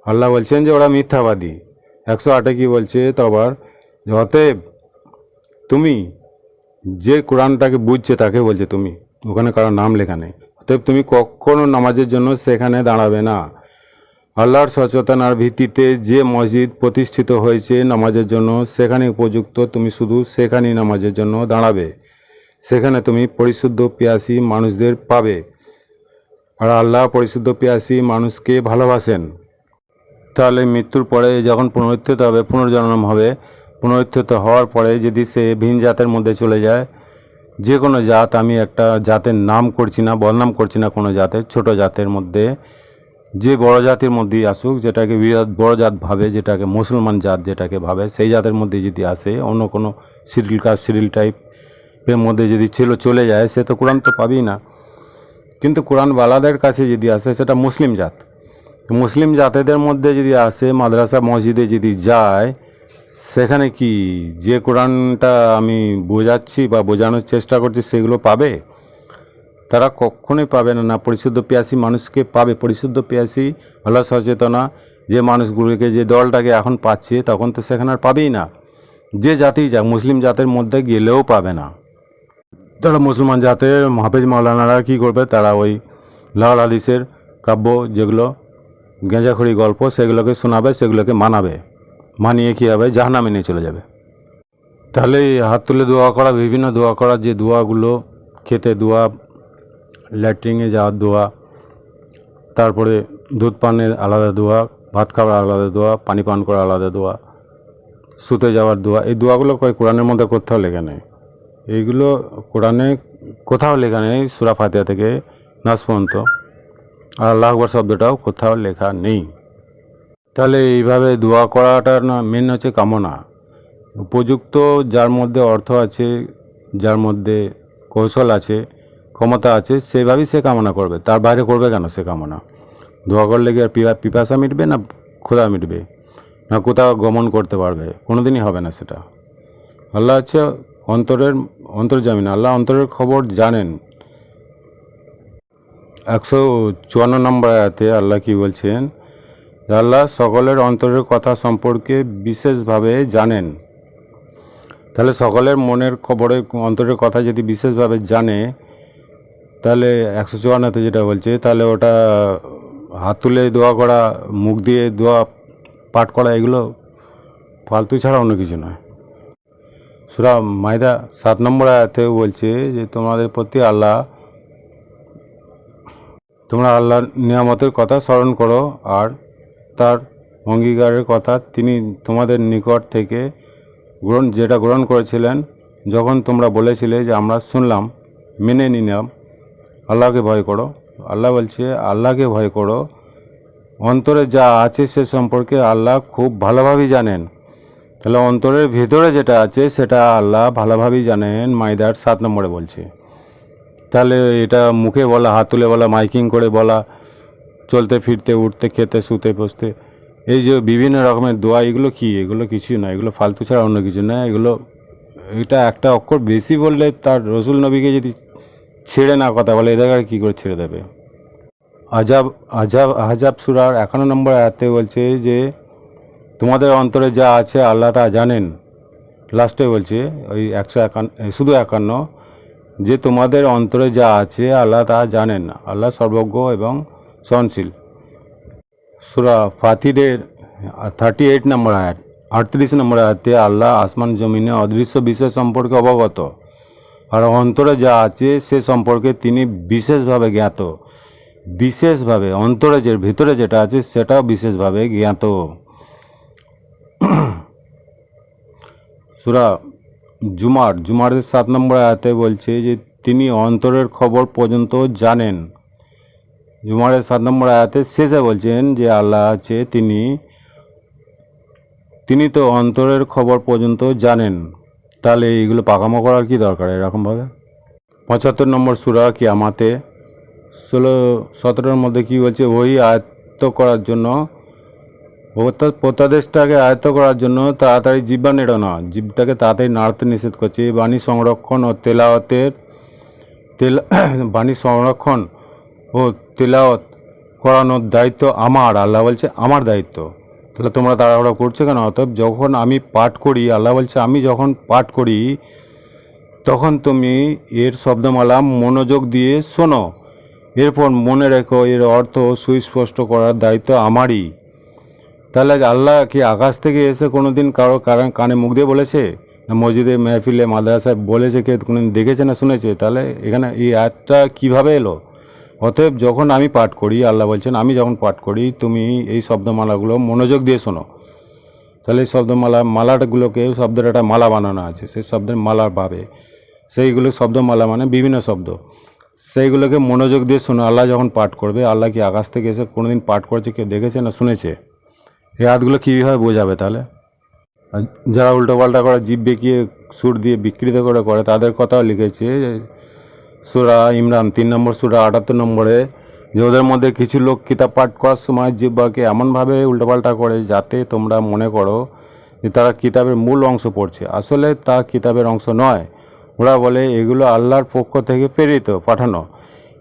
আল্লাহ বলছেন যে ওরা মিথ্যাবাদী। 108 কি বলছে তওবার, অতএব তুমি যে কোরআনটাকে বুঝছে তাকে বলছে তুমি, ওখানে কারো নাম লেখা নেই, অতএব তুমি কখনো নামাজের জন্য সেখানে দাঁড়াবে না। আল্লাহর সচেতনার ভিত্তিতে যে মসজিদ প্রতিষ্ঠিত হয়েছে নামাজের জন্য সেখানে উপযুক্ত, তুমি শুধু সেখানেই নামাজের জন্য দাঁড়াবে। সেখানে তুমি পরিশুদ্ধ পিয়াসী মানুষদের পাবে। আর আল্লাহ পরিশুদ্ধ পিয়াসী মানুষকে ভালোবাসেন। তাহলে মৃত্যুর পরে যখন পুনর্জন্ম হবে, পুনরুত্থিত হওয়ার পরে যদি সে ভিন জাতের মধ্যে চলে যায়, যে কোনো জাত, আমি একটা জাতের নাম করছি না, বদনাম করছি না কোনো জাতের, ছোট জাতের মধ্যে যে বড় জাতির মধ্যেই আসুক, যেটাকে বড় জাত ভাবে, যেটাকে মুসলমান জাত যেটাকে ভাবে, সেই জাতের মধ্যে যদি আসে, অন্য কোনো সিরিল টাইপের মধ্যে যদি চলে যায়, সে তো কোরআন তো পাবেই না। কিন্তু কোরআনওয়ালাদের কাছে যদি আসে সেটা মুসলিম জাত। তো মুসলিম জাতেদের মধ্যে যদি আসে, মাদ্রাসা মসজিদে যদি যায়, সেখানে কি যে কোরআনটা আমি বোঝাচ্ছি বা বোঝানোর চেষ্টা করছি সেগুলো পাবে? তারা কখনোই পাবে না। পরিশুদ্ধ পিয়াসী মানুষকে পাবে। পরিশুদ্ধ পিয়াসী আল্লাহ সচেতনা যে মানুষগুলোকে, যে দলটাকে এখন পাচ্ছে, তখন তো সেখানে আর পাবেই না। যে জাতি যাক, মুসলিম জাতের মধ্যে গেলেও পাবে না। তারা মুসলমান জাতের হাফেজ মাওলানারা কী করবে, তারা ওই লাল হাদিসের কাব্য, যেগুলো গেঁজাখড়ি গল্প, সেগুলোকে শোনাবে, সেগুলোকে মানিয়ে কী হবে, জাহান্নামে নিয়ে চলে যাবে। তাহলে হাত তুলে দোয়া করা, বিভিন্ন দোয়া করা, যে দোয়াগুলো, খেতে দোয়া, ল্যাট্রিনে যাওয়ার দোয়া, তারপরে দুধ পানের আলাদা দোয়া, ভাত খাওয়ার আলাদা দোয়া, পানি পান করার আলাদা দোয়া, শুতে যাওয়ার দোয়া, এই দোয়াগুলো কোরআনের মধ্যে কোথাও লেখা নেই। এইগুলো কোরআনে কোথাও লেখা নেই, সূরা ফাতিহা থেকে নাস পর্যন্ত। আর আল্লাহু আকবার শব্দটাও কোথাও লেখা নেই। তাহলে এইভাবে দোয়া করাটা না, মেন হচ্ছে কামনা। উপযুক্ত যার মধ্যে অর্থ আছে, যার মধ্যে কৌশল আছে, ক্ষমতা আছে, সেভাবেই সে কামনা করবে। তার বাইরে করবে কেন সে কামনা? দোয়া করলে কি আর পিপাসা মিটবে, না ক্ষুধা মিটবে, না কোথাও গমন করতে পারবে? কোনো দিনই হবে না সেটা। আল্লাহ হচ্ছে অন্তর্জামিন। আল্লাহ অন্তরের খবর জানেন। 154 নম্বর আয়াতে আল্লাহ কি বলছেন? আল্লাহ সকলের অন্তরের কথা সম্পর্কে বিশেষভাবে জানেন। তাহলে সকলের মনের খবরে, অন্তরের কথা যদি বিশেষভাবে জানে, তাহলে 154তে যেটা বলছে, তাহলে ওটা হাত তুলে দোয়া করা, মুখ দিয়ে দোয়া পাঠ করা, এগুলো ফালতু ছাড়া অন্য কিছু নয়। সূরা মাইদা 7 নম্বর আয়াতেও বলছে যে তোমাদের প্রতি তোমরা আল্লাহর নিয়ামতের কথা স্মরণ করো আর তার অঙ্গীকারের কথা তিনি তোমাদের নিকট থেকে যেটা গ্রহণ করেছিলেন, যখন তোমরা বলেছিলে যে আমরা শুনলাম, মেনে নিলাম। আল্লাহকে ভয় করো। আল্লাহ বলছে আল্লাহকে ভয় করো। অন্তরে যা আছে সে সম্পর্কে আল্লাহ খুব ভালোভাবেই জানেন। তাহলে অন্তরের ভেতরে যেটা আছে সেটা আল্লাহ ভালোভাবেই জানেন, মাইদার 7 নম্বরে বলছে। তাহলে এটা মুখে বলা, হাত তুলে বলা, মাইকিং করে বলা, চলতে ফিরতে, উঠতে, খেতে, শুতে, বসতে, এই যে বিভিন্ন রকমের দোয়া, এগুলো কি? এগুলো কিছুই না, এগুলো ফালতু ছাড়া অন্য কিছু না। এটা একটা অক্ষর বেশি বললে, তার রসুল নবীকে যদি ছেড়ে না কথা বলে, এদের কী করে ছেড়ে দেবে? আহজাব সূরার 51 নম্বর আয়াতে বলছে যে তোমাদের অন্তরে যা আছে আল্লাহ তা জানেন। লাস্টে বলছে ওই 151, শুধু 51, যে তোমাদের অন্তরে যা আছে আল্লাহ তা জানেন। আল্লাহ সর্বজ্ঞ এবং সহনশীল। সূরা ফাতিরের 38 নম্বর আয়াত, 38 নম্বর আয়াতে আল্লাহ আসমান জমিনে অদৃশ্য বিষয় সম্পর্কে অবগত, আর অন্তরে যা আছে সে সম্পর্কে তিনি বিশেষভাবে জ্ঞাত। বিশেষভাবে অন্তরে ভিতরে যেটা আছে সেটাও বিশেষভাবে জ্ঞাত। সূরা জুমারের 7 নম্বর আয়াতে বলছে যে তিনি অন্তরের খবর পর্যন্ত জানেন। জুমারের 7 নম্বর আয়াতে শেষে বলছেন যে আল্লাহ আছে, তিনি তো অন্তরের খবর পর্যন্ত জানেন। তাহলে এইগুলো পাকামো করার কি দরকার এরকমভাবে? 75 নম্বর সূরা কিয়ামাতে 16-17 মধ্যে কি বলছে? ওই আয়ত্ত করার জন্য, প্রত্যাদেশটাকে আয়ত্ত করার জন্য তাড়াতাড়ি জিহ্বা নেড়ো না, জিভটাকে তাড়াতাড়ি নাড়তে নিষেধ করছে। বাণী সংরক্ষণ ও তেলাওয়াত করানোর দায়িত্ব আমার। আল্লাহ বলছে আমার দায়িত্ব। তাহলে তোমরা তাড়াহুড়ো করছো কেন? অতএব যখন আমি পাঠ করি, আল্লাহ বলছে আমি যখন পাঠ করি তখন তুমি এর শব্দমালা মনোযোগ দিয়ে শোনো, এরপর মনে রেখো এর অর্থ সুস্পষ্ট করার দায়িত্ব আমারই। তাহলে আল্লাহ কি আকাশ থেকে এসে কোনো দিন কারো কানে মুখ দিয়ে বলেছে? না মসজিদে মেহফিলে মাদ্রাসায় বলেছে? কে কোনো দিন দেখেছে না শুনেছে? তাহলে এখানে এই আয়াতটা কীভাবে এলো? অতএব যখন আমি পাঠ করি, আল্লাহ বলছেন আমি যখন পাঠ করি তুমি এই শব্দমালাগুলো মনোযোগ দিয়ে শোনো। তাহলে এই মালাটাগুলোকে শব্দের একটা মালা বানানো আছে, সেই শব্দের মালার ভাবে সেইগুলো শব্দমালা মানে বিভিন্ন শব্দ, সেইগুলোকে মনোযোগ দিয়ে শোনো। আল্লাহ যখন পাঠ করবে, আল্লাহ কি আকাশ থেকে এসে কোনো দিন পাঠ করেছে? কেউ দেখেছে না শুনেছে? এই আয়াতগুলো কীভাবে বোঝাবে তাহলে? আর যারা উল্টোপাল্টা করে, জিভ বেঁকিয়ে সুর দিয়ে বিকৃত করে তাদের কথাও লিখেছে সূরা ইমরান 3 নম্বর সূরা 78 নম্বরে, যে ওদের মধ্যে কিছু লোক কিতাব পাঠ করার সময় জিহ্বাকে এমনভাবে উল্টোপাল্টা করে যাতে তোমরা মনে করো যে তারা কিতাবের মূল অংশ পড়ছে, আসলে তা কিতাবের অংশ নয়। ওরা বলে এগুলো আল্লাহর পক্ষ থেকে পাঠানো,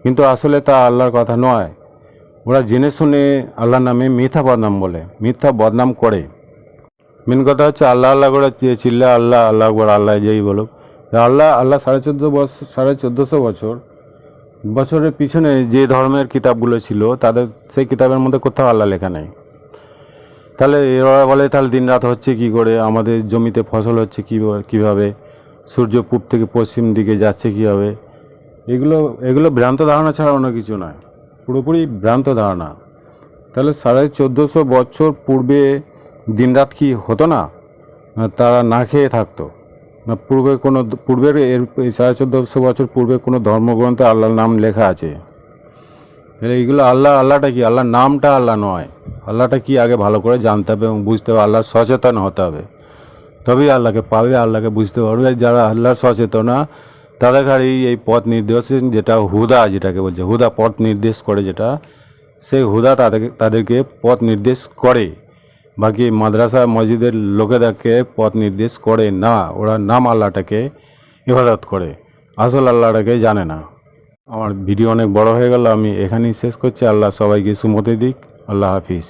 কিন্তু আসলে তা আল্লাহর কথা নয়। ওরা জেনে শুনে আল্লাহর নামে মিথ্যা বদনাম করে। মেন কথা হচ্ছে আল্লাহ করে চিল্লা আল্লাহ আকবার, আল্লাহ যেই বলো আল্লাহ 1450 বছরের পিছনে যে ধর্মের কিতাবগুলো ছিল তাদের সেই কিতাবের মধ্যে কোথাও আল্লাহ লেখা নেই। তাহলে এরা বলে তাহলে দিন রাত হচ্ছে কি করে, আমাদের জমিতে ফসল হচ্ছে কীভাবে, সূর্য পূব থেকে পশ্চিম দিকে যাচ্ছে কীভাবে, এগুলো ভ্রান্ত ধারণা ছাড়া অন্য কিছু নয়, পুরোপুরি ভ্রান্ত ধারণা। তাহলে 1450 বছর পূর্বে দিনরাত কি হতো না? তারা না খেয়ে থাকতো না? পূর্বের 1450 বছর পূর্বে কোনো ধর্মগ্রন্থে আল্লাহর নাম লেখা আছে? তাহলে এইগুলো আল্লাহটা কি? আল্লাহর নামটা আল্লাহ নয়। আল্লাহটা কি আগে ভালো করে জানতে হবে এবং বুঝতে হবে, আল্লাহ সচেতন হতে হবে, তবেই আল্লাহকে পাবে, আল্লাহকে বুঝতে পারবে। যারা আল্লাহর সচেতন না তাদের খালি এই পথ নির্দেশ, যেটা যেটাকে বলছে হুদা, পথ নির্দেশ করে যেটা, সেই হুদা তাদেরকে পথ নির্দেশ করে। বাকি মাদ্রাসা মসজিদের লোকেদেরকে পথ নির্দেশ করে না। ওরা নাম আল্লাহটাকে ইবাদত করে, আসল আল্লাহটাকে জানে না। আমার ভিডিও অনেক বড় হয়ে গেল, আমি এখানেই শেষ করছি। আল্লাহ সবাইকে সুমতি দিক। আল্লাহ হাফিজ।